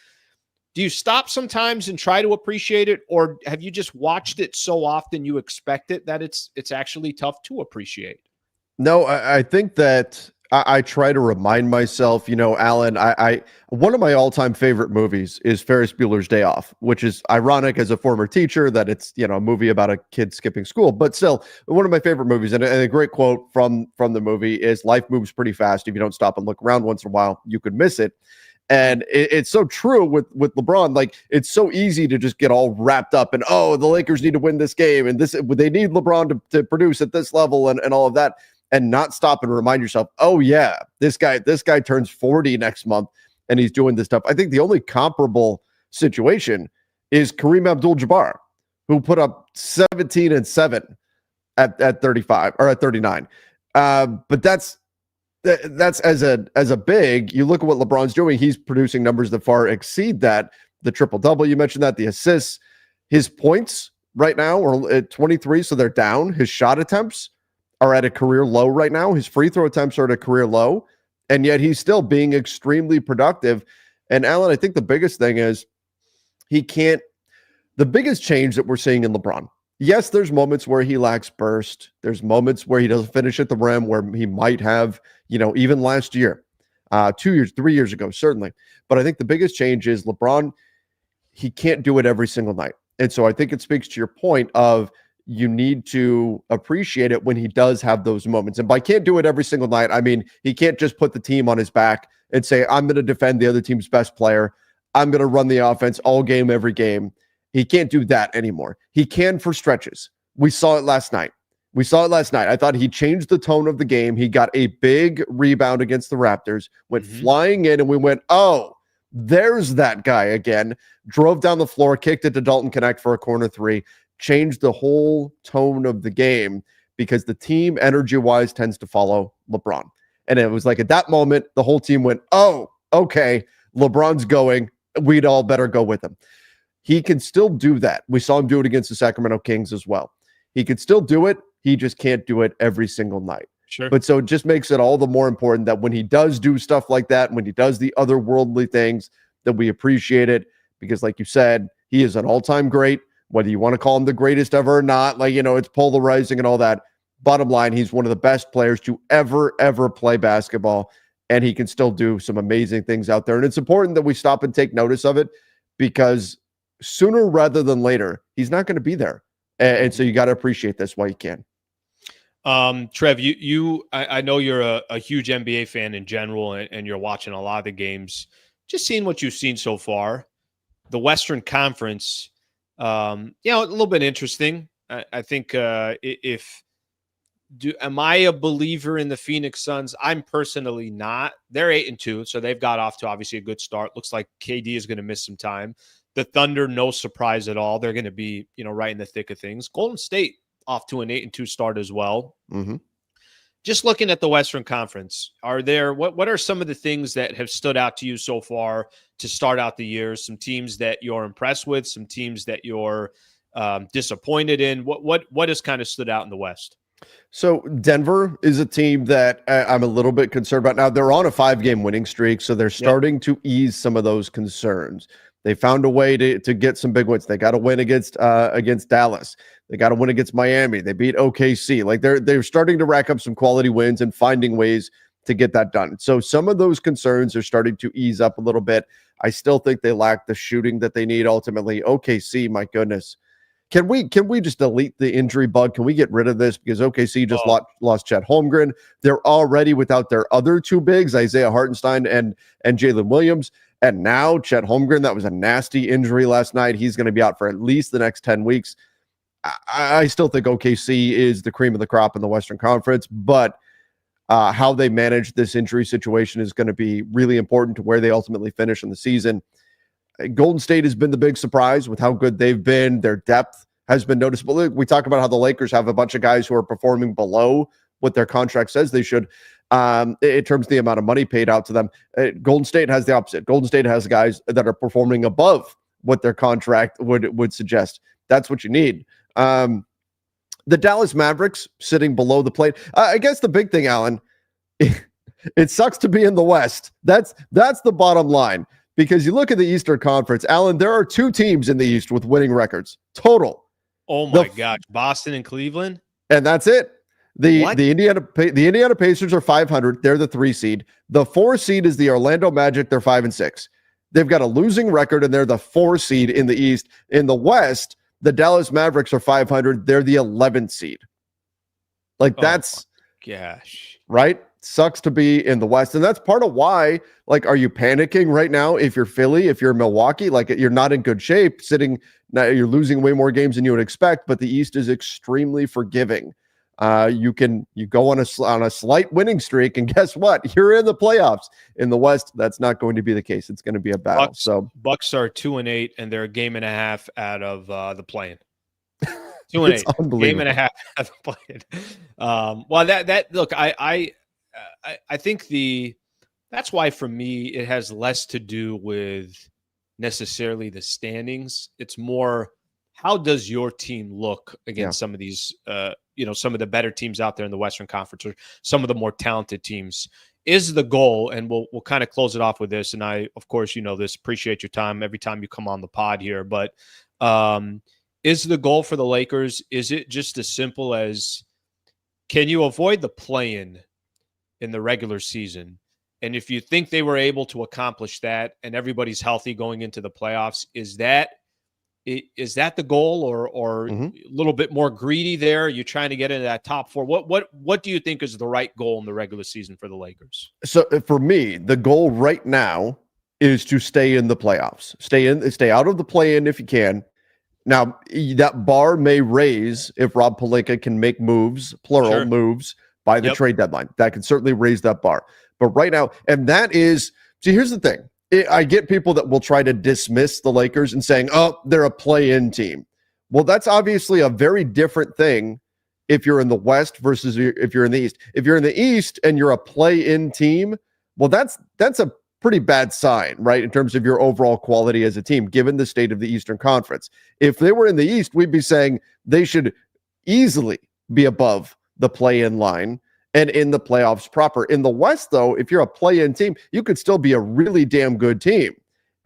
Do you stop sometimes and try to appreciate it, or have you just watched it so often you expect it that it's actually tough to appreciate? No, I think that I try to remind myself, Alan, I one of my all-time favorite movies is Ferris Bueller's Day Off, which is ironic as a former teacher that it's, a movie about a kid skipping school, but still one of my favorite movies. And a great quote from the movie is, life moves pretty fast. If you don't stop and look around once in a while, you could miss it. And it's so true with LeBron. Like, it's so easy to just get all wrapped up and, oh, the Lakers need to win this game, and they need LeBron to produce at this level and all of that, and not stop and remind yourself, oh yeah, this guy turns 40 next month and he's doing this stuff. I think the only comparable situation is Kareem Abdul-Jabbar, who put up 17 and 7 at 35 or at 39. But that's as a big, you look at what LeBron's doing, he's producing numbers that far exceed that. The triple-double, you mentioned that, the assists, his points right now are at 23, so they're down. His shot attempts are at a career low right now. His free throw attempts are at a career low, and yet he's still being extremely productive. And Alan, I think the biggest thing is the biggest change that we're seeing in LeBron. Yes, there's moments where he lacks burst. There's moments where he doesn't finish at the rim, where he might have, even last year, 2 years, 3 years ago, certainly. But I think the biggest change is LeBron, he can't do it every single night. And so I think it speaks to your point of, you need to appreciate it when he does have those moments. And by can't do it every single night, I mean, he can't just put the team on his back and say, I'm going to defend the other team's best player. I'm going to run the offense all game, every game. He can't do that anymore. He can for stretches. We saw it last night. I thought he changed the tone of the game. He got a big rebound against the Raptors, went flying in, and we went, oh, there's that guy again. Drove down the floor, kicked it to Dalton Connect for a corner three. Changed the whole tone of the game, because the team energy-wise tends to follow LeBron. And it was like at that moment, the whole team went, oh, okay, LeBron's going. We'd all better go with him. He can still do that. We saw him do it against the Sacramento Kings as well. He could still do it. He just can't do it every single night. Sure. But so it just makes it all the more important that when he does do stuff like that, when he does the otherworldly things, that we appreciate it, because like you said, he is an all-time great. Whether you want to call him the greatest ever or not, it's polarizing and all that. Bottom line, he's one of the best players to ever play basketball, and he can still do some amazing things out there. And it's important that we stop and take notice of it, because sooner rather than later, he's not going to be there. And so you got to appreciate this while you can. Trev, I know you're a huge NBA fan in general, and you're watching a lot of the games. Just seeing what you've seen so far, the Western Conference, a little bit interesting. I think am I a believer in the Phoenix Suns? I'm personally not. They're 8-2, so they've got off to obviously a good start. Looks like KD is going to miss some time. The Thunder, no surprise at all. They're going to be, right in the thick of things. Golden State off to an 8-2 start as well. Mm-hmm. Just looking at the Western Conference, what are some of the things that have stood out to you so far to start out the year? Some teams that you're impressed with, some teams that you're disappointed in. What has kind of stood out in the West? So Denver is a team that I'm a little bit concerned about. Now, they're on a 5-game winning streak, so they're starting to ease some of those concerns. They found a way to get some big wins. They got a win against Dallas. They got a win against Miami. They beat OKC. Like they're starting to rack up some quality wins and finding ways to get that done. So some of those concerns are starting to ease up a little bit. I still think they lack the shooting that they need ultimately. OKC, my goodness. Can we just delete the injury bug? Can we get rid of this? Because OKC just lost Chet Holmgren. They're already without their other two bigs, Isaiah Hartenstein and Jalen Williams. And now Chet Holmgren, that was a nasty injury last night. He's going to be out for at least the next 10 weeks. I still think OKC is the cream of the crop in the Western Conference, but how they manage this injury situation is going to be really important to where they ultimately finish in the season. Golden State has been the big surprise with how good they've been. Their depth has been noticeable. We talk about how the Lakers have a bunch of guys who are performing below what their contract says they should, in terms of the amount of money paid out to them. Golden State has the opposite. Golden State has guys that are performing above what their contract would suggest. That's what you need. The Dallas Mavericks sitting below the plate. I guess the big thing, Alan, it sucks to be in the West. That's the bottom line. Because you look at the Eastern Conference, Alan, there are two teams in the East with winning records total. Oh my gosh, Boston and Cleveland? And that's it. The Indiana Pacers are 500. They're the 3 seed. The 4 seed is the Orlando Magic. They're 5-6. They've got a losing record, and they're the 4 seed in the East. In the West, the Dallas Mavericks are 500. They're the 11th seed. Like, that's gosh, right. Sucks to be in the West. And that's part of why, like, are you panicking right now? If you're Philly, if you're Milwaukee, like, you're not in good shape you're losing way more games than you would expect, but the East is extremely forgiving. You go on a slight winning streak, and guess what? You're in the playoffs. In the West, that's not going to be the case. It's going to be a battle. Bucks are 2-8, and they're a game and a half out of the play-in. 2-8, game and a half out of the play-in. Well, that look, I think that's why for me it has less to do with necessarily the standings. It's more, how does your team look against some of these some of the better teams out there in the Western Conference, or some of the more talented teams, is the goal. And we'll kind of close it off with this. And I, of course, this, appreciate your time every time you come on the pod here, but is the goal for the Lakers, is it just as simple as, can you avoid the play-in in the regular season? And if you think they were able to accomplish that and everybody's healthy going into the playoffs, is that the goal, or a little bit more greedy there? You're trying to get into that top 4. What do you think is the right goal in the regular season for the Lakers? So for me, the goal right now is to stay in the playoffs. Stay out of the play-in if you can. Now, that bar may raise if Rob Pelinka can make moves, plural moves, by the trade deadline. That can certainly raise that bar. But right now, and that is, see, here's the thing. I get people that will try to dismiss the Lakers and saying, oh, they're a play-in team. Well, that's obviously a very different thing if you're in the West versus if you're in the East. If you're in the East and you're a play-in team, well, that's a pretty bad sign, right, in terms of your overall quality as a team, given the state of the Eastern Conference. If they were in the East, we'd be saying they should easily be above the play-in line and in the playoffs proper. In the West, though, if you're a play-in team, you could still be a really damn good team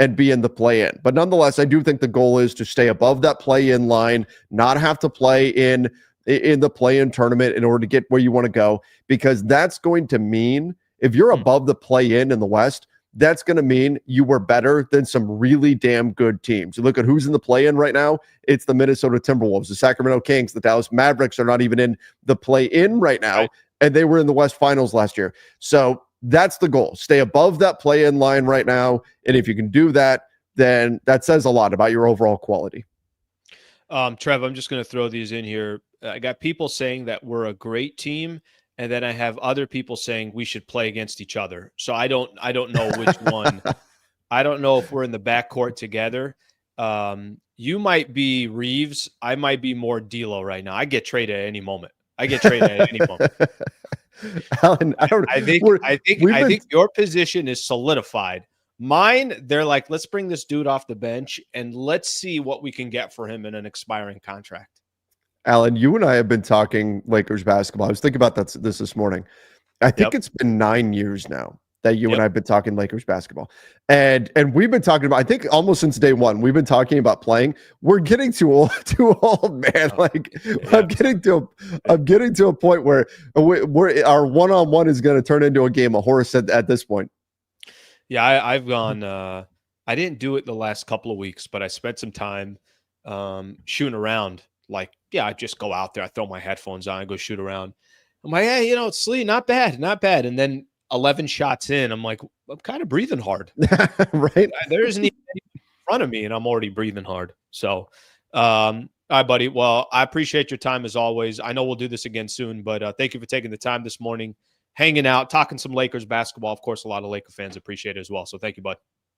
and be in the play-in. But nonetheless, I do think the goal is to stay above that play-in line, not have to play in the play-in tournament in order to get where you want to go, because that's going to mean, if you're above the play-in in the West, that's going to mean you were better than some really damn good teams. You look at who's in the play-in right now. It's the Minnesota Timberwolves, the Sacramento Kings, the Dallas Mavericks are not even in the play-in right now. Right. And they were in the West Finals last year. So that's the goal. Stay above that play-in line right now. And if you can do that, then that says a lot about your overall quality. Trev, I'm just going to throw these in here. I got people saying that we're a great team, and then I have other people saying we should play against each other. So I don't know which one. I don't know if we're in the backcourt together. You might be Reeves. I might be more D'Lo right now. I get traded at any moment. Alan, I think your position is solidified. Mine, they're like, let's bring this dude off the bench and let's see what we can get for him in an expiring contract. Alan, you and I have been talking Lakers basketball. I was thinking about this morning. I think it's been 9 years now that you and I have been talking Lakers basketball. And we've been talking about, I think almost since day one, we've been talking about playing. We're getting too old, man. I'm getting to a point where our one-on-one is going to turn into a game of horse at this point. Yeah, I've gone, I didn't do it the last couple of weeks, but I spent some time shooting around. I just go out there, I throw my headphones on, I go shoot around. I'm like, hey, it's Slee, not bad. And then 11 shots in, I'm like, I'm kind of breathing hard. Right? There isn't even anyone in front of me, and I'm already breathing hard. So, all right, buddy. Well, I appreciate your time as always. I know we'll do this again soon, but thank you for taking the time this morning, hanging out, talking some Lakers basketball. Of course, a lot of Laker fans appreciate it as well. So thank you, bud.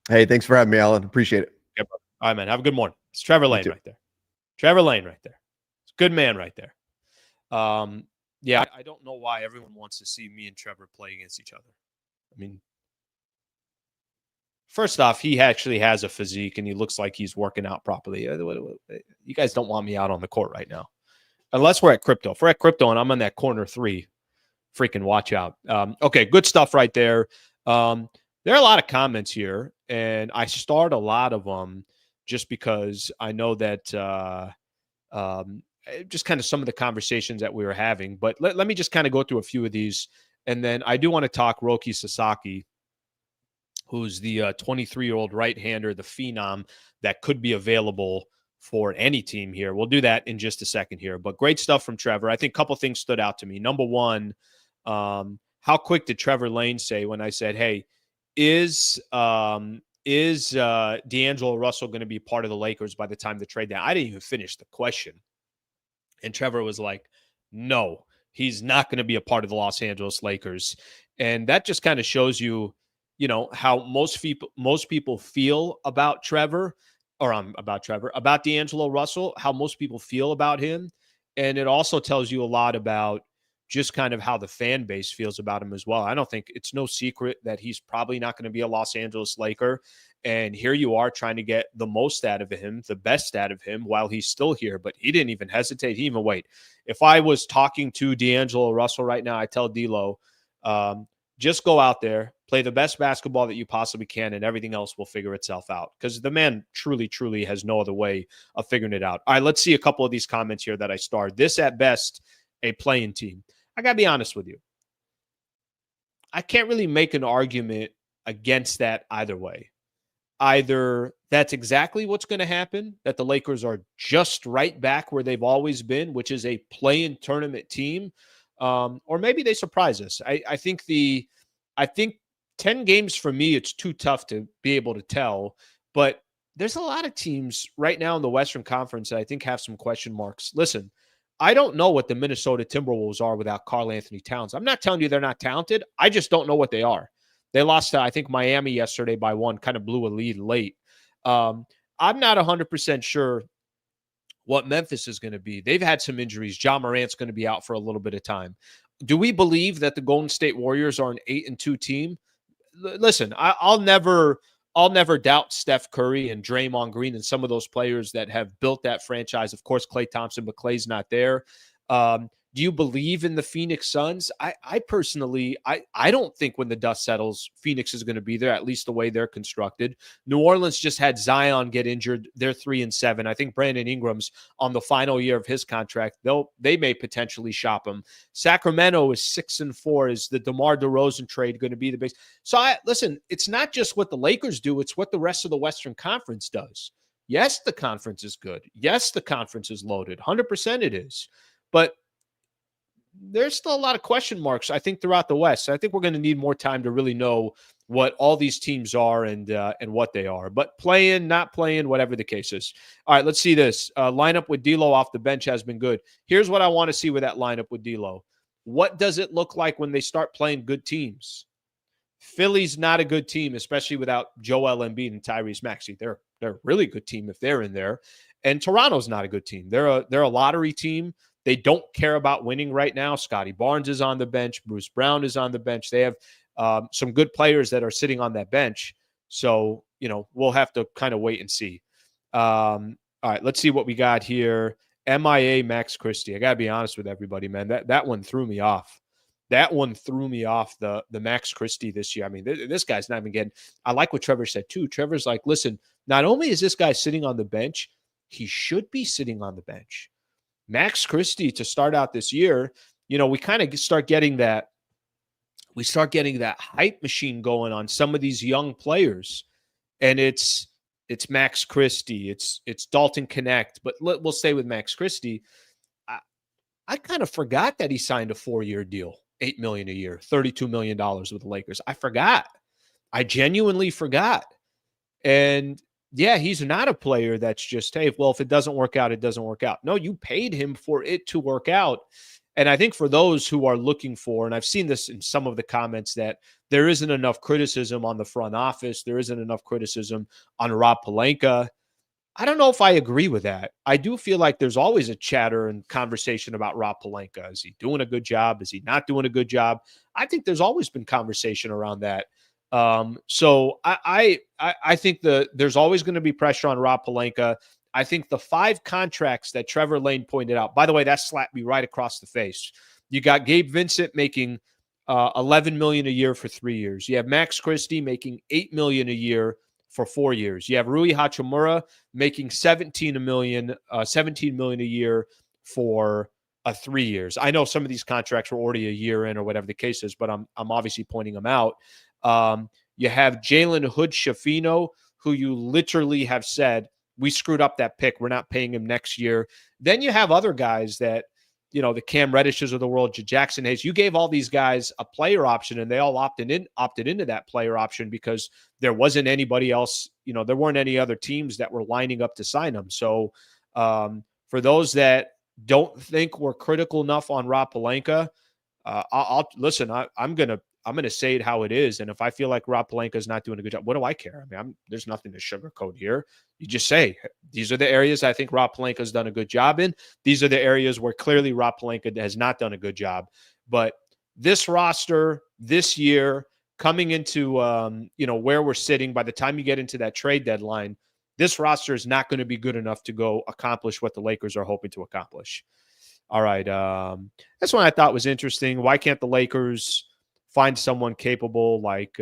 Hey, thanks for having me, Alan. Appreciate it. Yeah, all right, man. Have a good morning. It's Trevor Lane right there. Trevor Lane right there. It's a good man right there. Yeah, I don't know why everyone wants to see me and Trevor play against each other. I mean, first off, he actually has a physique and he looks like he's working out properly. You guys don't want me out on the court right now. Unless we're at crypto. If we're at crypto and I'm on that corner 3, freaking watch out. Okay, good stuff right there. There are a lot of comments here, and I start a lot of them just because I know that just kind of some of the conversations that we were having. But let me just kind of go through a few of these. And then I do want to talk Roki Sasaki, who's the 23-year-old right-hander, the phenom that could be available for any team here. We'll do that in just a second here. But great stuff from Trevor. I think a couple things stood out to me. Number one, how quick did Trevor Lane say when I said, hey, is D'Angelo Russell going to be part of the Lakers by the time the trade down? I didn't even finish the question. And Trevor was like, no, he's not going to be a part of the Los Angeles Lakers. And that just kind of shows you, how most people feel about about D'Angelo Russell, how most people feel about him. And it also tells you a lot about just kind of how the fan base feels about him as well. I don't think it's no secret that he's probably not going to be a Los Angeles Laker. And here you are trying to get the most out of him, the best out of him while he's still here. But he didn't even hesitate. He even wait. If I was talking to D'Angelo Russell right now, I tell D'Lo, just go out there, play the best basketball that you possibly can, and everything else will figure itself out. Because the man truly, truly has no other way of figuring it out. All right, let's see a couple of these comments here that I starred. This, at best, a playing team. I got to be honest with you. I can't really make an argument against that either way. Either that's exactly what's going to happen, that the Lakers are just right back where they've always been, which is a play-in tournament team, or maybe they surprise us. I think 10 games for me, it's too tough to be able to tell, but there's a lot of teams right now in the Western Conference that I think have some question marks. Listen, I don't know what the Minnesota Timberwolves are without Karl Anthony Towns. I'm not telling you they're not talented. I just don't know what they are. They lost to, I think, Miami yesterday by one, kind of blew a lead late. I'm not 100% sure what Memphis is going to be. They've had some injuries. Ja Morant's going to be out for a little bit of time. Do we believe that the Golden State Warriors are an 8-2 team? Listen, I'll never doubt Steph Curry and Draymond Green and some of those players that have built that franchise. Of course, Klay Thompson, but Klay's not there. Do you believe in the Phoenix Suns? I personally, I don't think when the dust settles, Phoenix is going to be there, at least the way they're constructed. New Orleans just had Zion get injured. They're 3-7. I think Brandon Ingram's on the final year of his contract. They may potentially shop him. Sacramento is 6-4. Is the DeMar DeRozan trade going to be the base? So listen, it's not just what the Lakers do. It's what the rest of the Western Conference does. Yes, the conference is good. Yes, the conference is loaded. 100% it is. But there's still a lot of question marks, I think, throughout the West. So I think we're going to need more time to really know what all these teams are and what they are. But playing, not playing, whatever the case is. All right, let's see this. Lineup with D'Lo off the bench has been good. Here's what I want to see with that lineup with D'Lo. What does it look like when they start playing good teams? Philly's not a good team, especially without Joel Embiid and Tyrese Maxey. They're a really good team if they're in there. And Toronto's not a good team. They're a lottery team. They don't care about winning right now. Scotty Barnes is on the bench. Bruce Brown is on the bench. They have some good players that are sitting on that bench. So, we'll have to kind of wait and see. All right, let's see what we got here. MIA Max Christie. I got to be honest with everybody, man. That one threw me off. That one threw me off, the Max Christie this year. I mean, this guy's not even getting – I like what Trevor said too. Trevor's like, listen, not only is this guy sitting on the bench, he should be sitting on the bench. Max Christie to start out this year, we kind of start getting that hype machine going on some of these young players. And it's Max Christie, it's Dalton Connect, but we'll stay with Max Christie. I kind of forgot that he signed a 4-year deal, $8 million a year, $32 million with the Lakers. I forgot. I genuinely forgot. And yeah, he's not a player that's just, hey, well, if it doesn't work out, it doesn't work out. No, you paid him for it to work out. And I think for those who are looking for, and I've seen this in some of the comments, that there isn't enough criticism on the front office. There isn't enough criticism on Rob Pelinka. I don't know if I agree with that. I do feel like there's always a chatter and conversation about Rob Pelinka. Is he doing a good job? Is he not doing a good job? I think there's always been conversation around that. So I think there's always going to be pressure on Rob Pelinka. I think the 5 contracts that Trevor Lane pointed out, by the way, that slapped me right across the face. You got Gabe Vincent making $11 million a year for 3 years. You have Max Christie making $8 million a year for 4 years. You have Rui Hachimura making $17 million a year for 3 years. I know some of these contracts were already a year in or whatever the case is, but I'm obviously pointing them out. You have Jalen Hood-Schifino, who you literally have said, we screwed up that pick. We're not paying him next year. Then you have other guys that, the Cam Reddishes of the world, Jackson Hayes. You gave all these guys a player option, and they all opted into that player option because there wasn't anybody else. There weren't any other teams that were lining up to sign them. So for those that don't think we're critical enough on Rob Pelinka, I'll listen. I'm gonna say it how it is, and if I feel like Rob Pelinka is not doing a good job, what do I care? I mean, there's nothing to sugarcoat here. You just say these are the areas I think Rob Pelinka has done a good job in. These are the areas where clearly Rob Pelinka has not done a good job. But this roster this year, coming into where we're sitting, by the time you get into that trade deadline, this roster is not going to be good enough to go accomplish what the Lakers are hoping to accomplish. All right, that's one I thought was interesting. Why can't the Lakers find someone capable like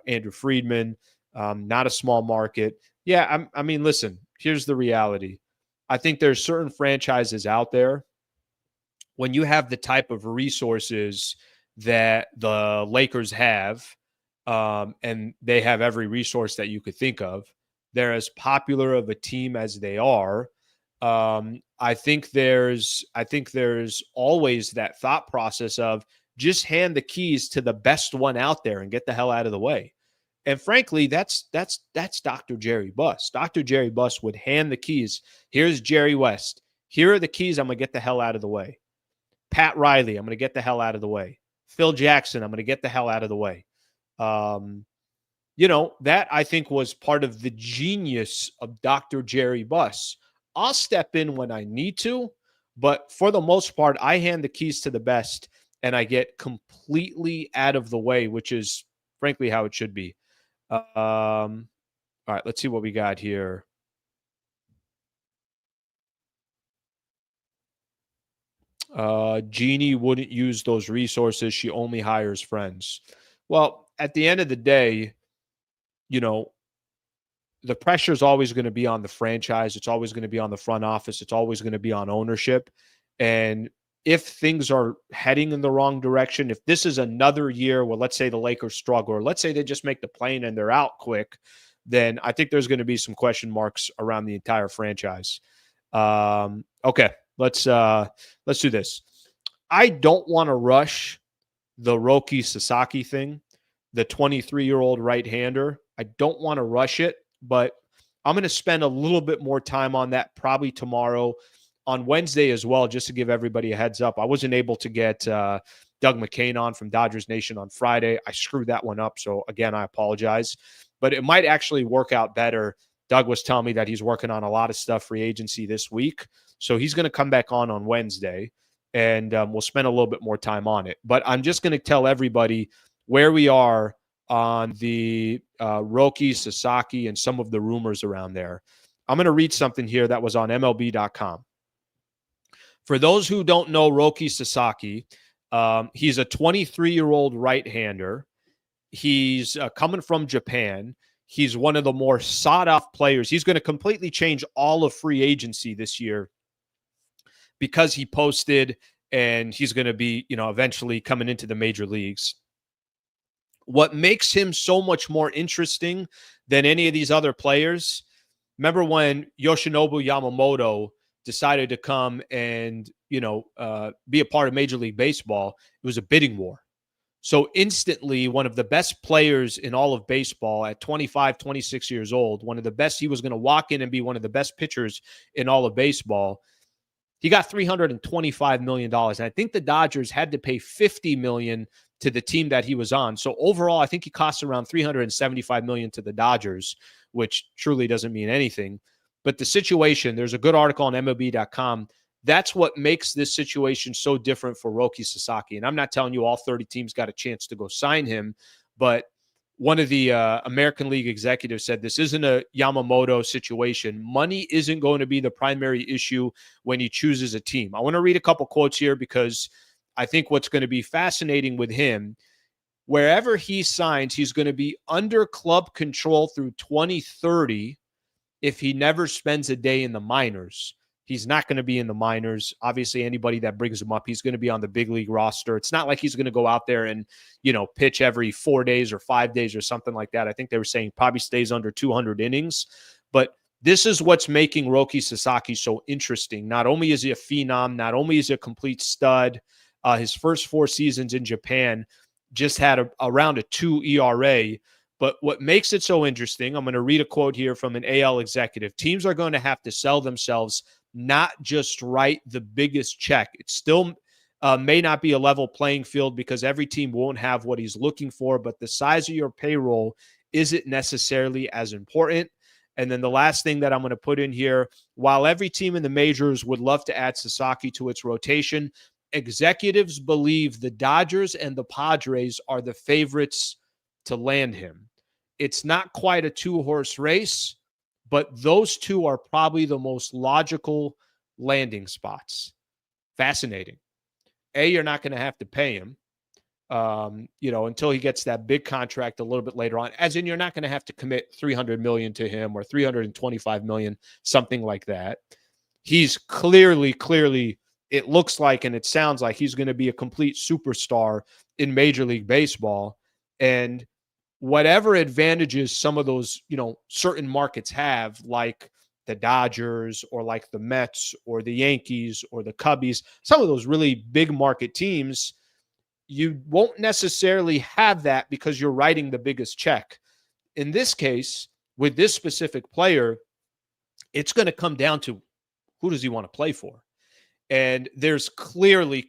Andrew Friedman, not a small market? Yeah, I mean, listen, here's the reality. I think there's certain franchises out there, when you have the type of resources that the Lakers have, and they have every resource that you could think of, they're as popular of a team as they are. I think there's always that thought process of just hand the keys to the best one out there and get the hell out of the way. And frankly, that's Dr. Jerry Buss. Dr. Jerry Buss would hand the keys. Here's Jerry West. Here are the keys. I'm going to get the hell out of the way. Pat Riley, I'm going to get the hell out of the way. Phil Jackson, I'm going to get the hell out of the way. That I think was part of the genius of Dr. Jerry Buss. I'll step in when I need to, but for the most part, I hand the keys to the best and I get completely out of the way, which is frankly how it should be. All right, let's see what we got here. Jeannie wouldn't use those resources. She only hires friends. Well, at the end of the day, the pressure is always going to be on the franchise. It's always going to be on the front office. It's always going to be on ownership. And if things are heading in the wrong direction, if this is another year where, let's say, the Lakers struggle, or let's say they just make the play-in and they're out quick, then I think there's going to be some question marks around the entire franchise. Okay, let's do this. I don't want to rush the Roki Sasaki thing, the 23-year-old right-hander. I don't want to rush it, but I'm going to spend a little bit more time on that probably tomorrow, on Wednesday as well, just to give everybody a heads up. I wasn't able to get Doug McCain on from Dodgers Nation on Friday. I screwed that one up, so again, I apologize. But it might actually work out better. Doug was telling me that he's working on a lot of stuff free agency this week, so he's going to come back on Wednesday, and we'll spend a little bit more time on it. But I'm just going to tell everybody where we are on the Roki, Sasaki, and some of the rumors around there. I'm going to read something here that was on MLB.com. For those who don't know Roki Sasaki, he's a 23-year-old right-hander. He's coming from Japan. He's one of the more sought-off players. He's going to completely change all of free agency this year because he posted, and he's going to be, eventually coming into the major leagues. What makes him so much more interesting than any of these other players, remember when Yoshinobu Yamamoto decided to come and, be a part of Major League Baseball? It was a bidding war. So instantly, one of the best players in all of baseball at 25, 26 years old, one of the best, he was going to walk in and be one of the best pitchers in all of baseball. He got $325 million. And I think the Dodgers had to pay $50 million to the team that he was on. So overall, I think he cost around $375 million to the Dodgers, which truly doesn't mean anything. But the situation, there's a good article on MLB.com. That's what makes this situation so different for Roki Sasaki. And I'm not telling you all 30 teams got a chance to go sign him, but one of the American League executives said this isn't a Yamamoto situation. Money isn't going to be the primary issue when he chooses a team. I want to read a couple quotes here because I think what's going to be fascinating with him, wherever he signs, he's going to be under club control through 2030 if he never spends a day in the minors. He's not going to be in the minors. Obviously, anybody that brings him up, he's going to be on the big league roster. It's not like he's going to go out there and, pitch every 4 days or 5 days or something like that. I think they were saying probably stays under 200 innings. But this is what's making Roki Sasaki so interesting. Not only is he a phenom, not only is he a complete stud, his first 4 seasons in Japan just had around a 2 ERA. But what makes it so interesting, I'm going to read a quote here from an AL executive. Teams are going to have to sell themselves, not just write the biggest check. It still may not be a level playing field because every team won't have what he's looking for, but the size of your payroll isn't necessarily as important. And then the last thing that I'm going to put in here, while every team in the majors would love to add Sasaki to its rotation, executives believe the Dodgers and the Padres are the favorites to land him. It's not quite a 2-horse race, but those two are probably the most logical landing spots. Fascinating. You're not going to have to pay him, until he gets that big contract a little bit later on. As in, you're not going to have to commit $300 million to him or $325 million, something like that. He's clearly, it looks like and it sounds like he's going to be a complete superstar in Major League Baseball. And whatever advantages some of those, certain markets have, like the Dodgers or like the Mets or the Yankees or the Cubbies, some of those really big market teams, you won't necessarily have that because you're writing the biggest check. In this case, with this specific player, it's going to come down to who does he want to play for? And there's clearly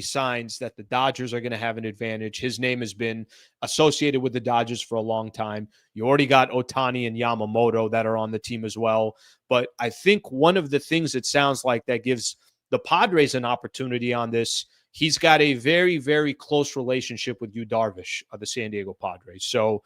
signs that the Dodgers are going to have an advantage. His name has been associated with the Dodgers for a long time. You already got Ohtani and Yamamoto that are on the team as well. But I think one of the things it sounds like that gives the Padres an opportunity on this, he's got a very, very close relationship with Yu Darvish of the San Diego Padres. So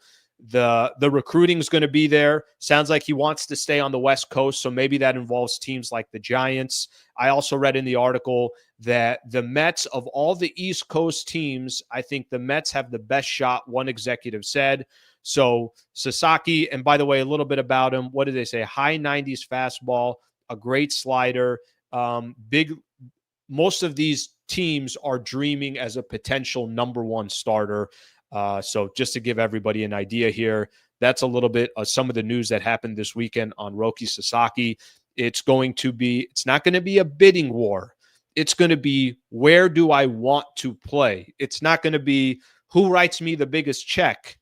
the recruiting is going to be there. Sounds like he wants to stay on the West Coast, so maybe that involves teams like the Giants. I also read in the article that the Mets, of all the East Coast teams, I think the Mets have the best shot, one executive said. So Sasaki, and by the way, a little bit about him. What did they say? High 90s fastball, a great slider, big. Most of these teams are dreaming as a potential number 1 starter. So just to give everybody an idea here, that's a little bit of some of the news that happened this weekend on Roki Sasaki. It's not going to be a bidding war. It's going to be, where do I want to play? It's not going to be who writes me the biggest check.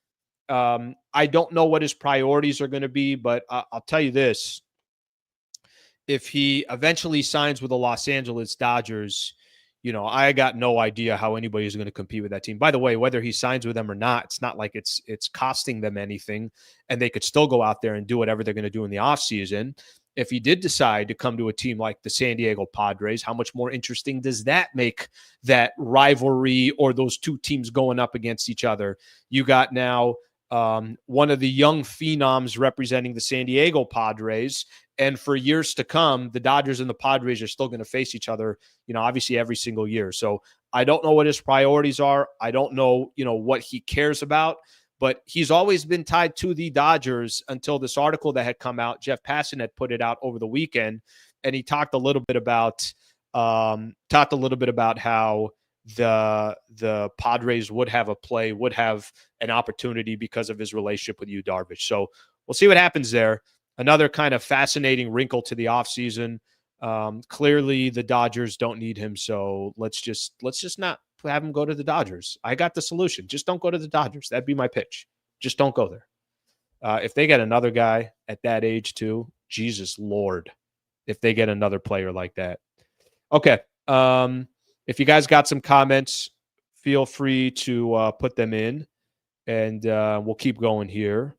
I don't know what his priorities are going to be, but I'll tell you this. If he eventually signs with the Los Angeles Dodgers, I got no idea how anybody's going to compete with that team. By the way, whether he signs with them or not, it's not like it's costing them anything, and they could still go out there and do whatever they're going to do in the offseason. If he did decide to come to a team like the San Diego Padres, how much more interesting does that make that rivalry or those two teams going up against each other? You got now one of the young phenoms representing the San Diego Padres. And for years to come, the Dodgers and the Padres are still going to face each other, obviously every single year. So I don't know what his priorities are. I don't know, what he cares about, but he's always been tied to the Dodgers until this article that had come out. Jeff Passan had put it out over the weekend, and he talked a little bit about how the Padres would have an opportunity because of his relationship with Yu Darvish. So we'll see what happens there. Another kind of fascinating wrinkle to the offseason. Clearly, the Dodgers don't need him, so let's just not have him go to the Dodgers. I got the solution. Just don't go to the Dodgers. That'd be my pitch. Just don't go there. If they get another guy at that age too, Jesus Lord, if they get another player like that. Okay. If you guys got some comments, feel free to put them in, and we'll keep going here.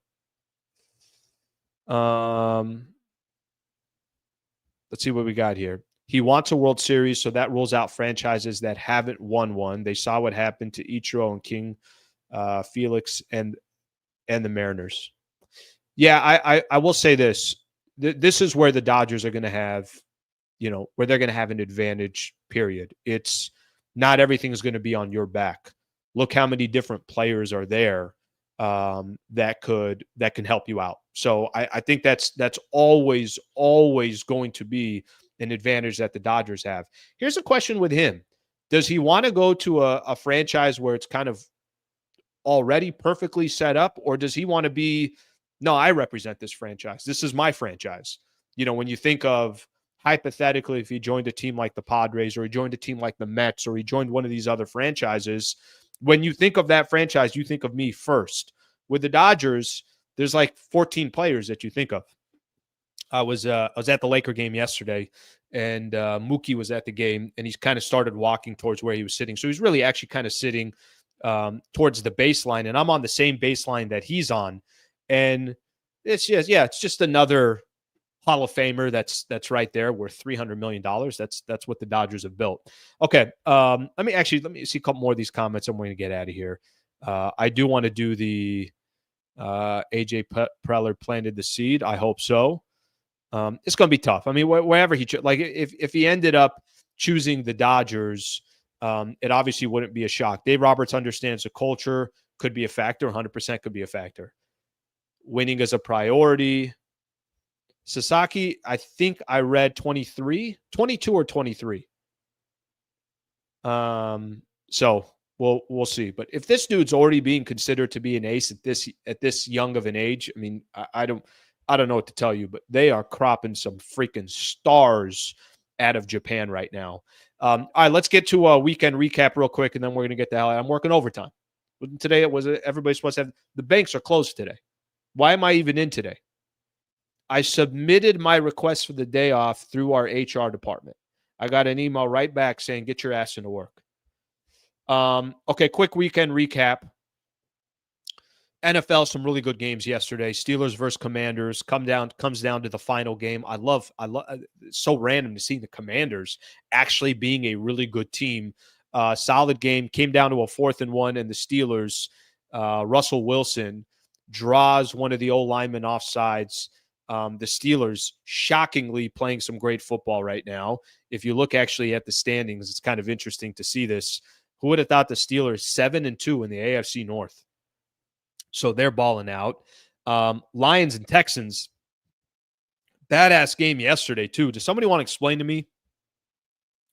Let's see what we got here. He wants a World Series, so that rules out franchises that haven't won one. They saw what happened to Ichiro and King, Felix, and the Mariners. Yeah, I will say this. This is where the Dodgers are going to have, where they're going to have an advantage, period. It's not everything is going to be on your back. Look how many different players are there that can help you out. So I think that's always going to be an advantage that the Dodgers have. Here's a question with him. Does he want to go to a franchise where it's kind of already perfectly set up, or does he want to be, no, I represent this franchise. This is my franchise. When you think of hypothetically, if he joined a team like the Padres or he joined a team like the Mets or he joined one of these other franchises, when you think of that franchise, you think of me first. With the Dodgers, there's like 14 players that you think of. I was at the Laker game yesterday, and Mookie was at the game, and he's kind of started walking towards where he was sitting. So he's really actually kind of sitting towards the baseline, and I'm on the same baseline that he's on. And it's just another Hall of Famer that's right there, worth $300 million. That's what the Dodgers have built. Okay, let me see a couple more of these comments. I'm going to get out of here. I do want to do the AJ Preller planted the seed. I hope so. It's going to be tough. I mean, wherever if he ended up choosing the Dodgers, it obviously wouldn't be a shock. Dave Roberts understands the culture, could be a factor, 100% could be a factor. Winning is a priority. Sasaki, I think I read 22 or 23. So we'll see. But if this dude's already being considered to be an ace at this young of an age, I mean, I don't know what to tell you, but they are cropping some freaking stars out of Japan right now. All right, let's get to a weekend recap real quick, and then we're going to get the hell out. I'm working overtime. Today, everybody's supposed to have – the banks are closed today. Why am I even in today? I submitted my request for the day off through our HR department. I got an email right back saying, get your ass into work. Okay, quick weekend recap. NFL, some really good games yesterday. Steelers versus Commanders comes down to the final game. I love it's so random to see the Commanders actually being a really good team. Solid game, came down to a 4th and 1, and the Steelers, Russell Wilson draws one of the old linemen offsides. The Steelers shockingly playing some great football right now. If you look actually at the standings, it's kind of interesting to see this. Who would have thought the Steelers 7-2 in the AFC North? So they're balling out. Lions and Texans, badass game yesterday too. Does somebody want to explain to me?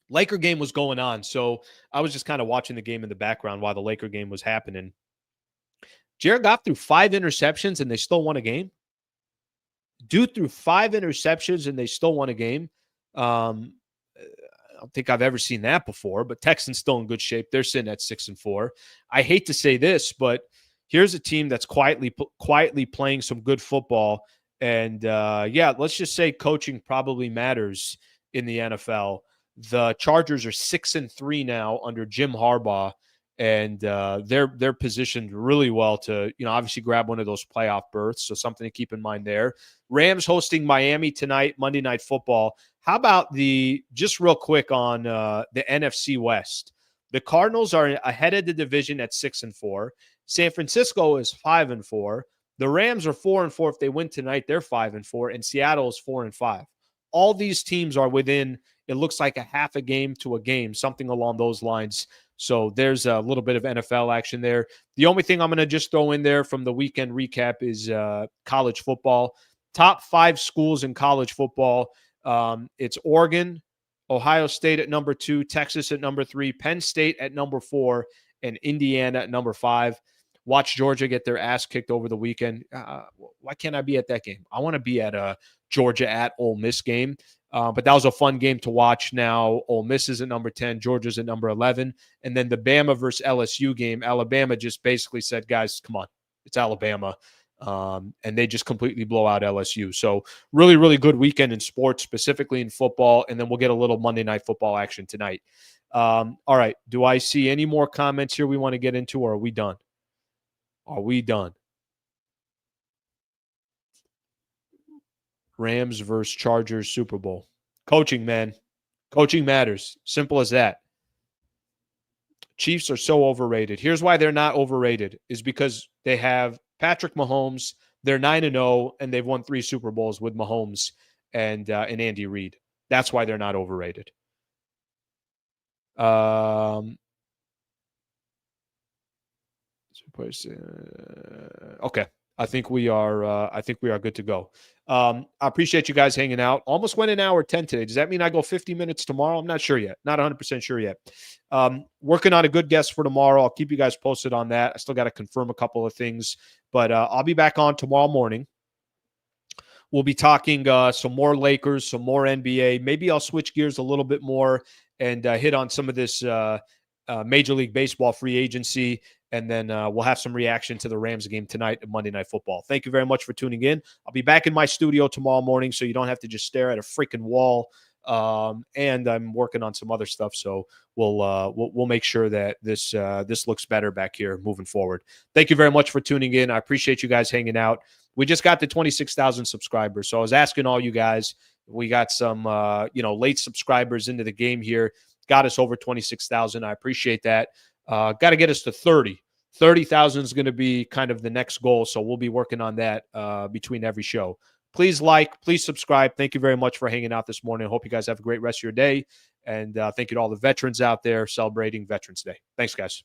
Laker game was going on, so I was just kind of watching the game in the background while the Laker game was happening. Jared Goff threw 5 interceptions and they still won a game. Dude threw 5 interceptions and they still won a game. I don't think I've ever seen that before, but Texans still in good shape. They're sitting at 6-4. I hate to say this, but here's a team that's quietly playing some good football. And, let's just say coaching probably matters in the NFL. The Chargers are 6-3 now under Jim Harbaugh, and they're positioned really well to, obviously grab one of those playoff berths. So something to keep in mind there. Rams hosting Miami tonight, Monday Night Football. How about just real quick on the NFC West? The Cardinals are ahead of the division at 6-4. San Francisco is 5-4. The Rams are 4-4. If they win tonight, they're 5-4, and Seattle is 4-5. All these teams are within, it looks like, a half a game to a game, something along those lines. So there's a little bit of NFL action there. The only thing I'm going to just throw in there from the weekend recap is college football. Top 5 schools in college football. It's Oregon, Ohio State at number 2, Texas at number 3, Penn State at number 4, and Indiana at number 5. Watch Georgia get their ass kicked over the weekend. Why can't I be at that game? I want to be at a Georgia at Ole Miss game. But that was a fun game to watch. Now Ole Miss is at number 10, Georgia's at number 11. And then the Bama versus LSU game, Alabama just basically said, guys, come on, it's Alabama. And they just completely blow out LSU. So really, really good weekend in sports, specifically in football. And then we'll get a little Monday Night Football action tonight. All right. Do I see any more comments here we want to get into, or are we done? Are we done? Rams versus Chargers Super Bowl. Coaching, man. Coaching matters. Simple as that. Chiefs are so overrated. Here's why they're not overrated, is because they have Patrick Mahomes. They're 9-0, and they've won 3 Super Bowls with Mahomes and Andy Reid. That's why they're not overrated. Okay. I think we are. I think we are good to go. I appreciate you guys hanging out. Almost went an hour 10 today. Does that mean I go 50 minutes tomorrow? I'm not sure yet. Not 100% sure yet. Working on a good guest for tomorrow. I'll keep you guys posted on that. I still got to confirm a couple of things, but I'll be back on tomorrow morning. We'll be talking some more Lakers, some more NBA. Maybe I'll switch gears a little bit more and hit on some of this Major League Baseball free agency. And then we'll have some reaction to the Rams game tonight at Monday Night Football. Thank you very much for tuning in. I'll be back in my studio tomorrow morning, so you don't have to just stare at a freaking wall. And I'm working on some other stuff, so we'll make sure that this looks better back here moving forward. Thank you very much for tuning in. I appreciate you guys hanging out. We just got to 26,000 subscribers, so I was asking all you guys. We got some late subscribers into the game here. Got us over 26,000. I appreciate that. Got to get us to 30. 30,000 is going to be kind of the next goal, so we'll be working on that between every show. Please like, please subscribe. Thank you very much for hanging out this morning. I hope you guys have a great rest of your day, and thank you to all the veterans out there celebrating Veterans Day. Thanks, guys.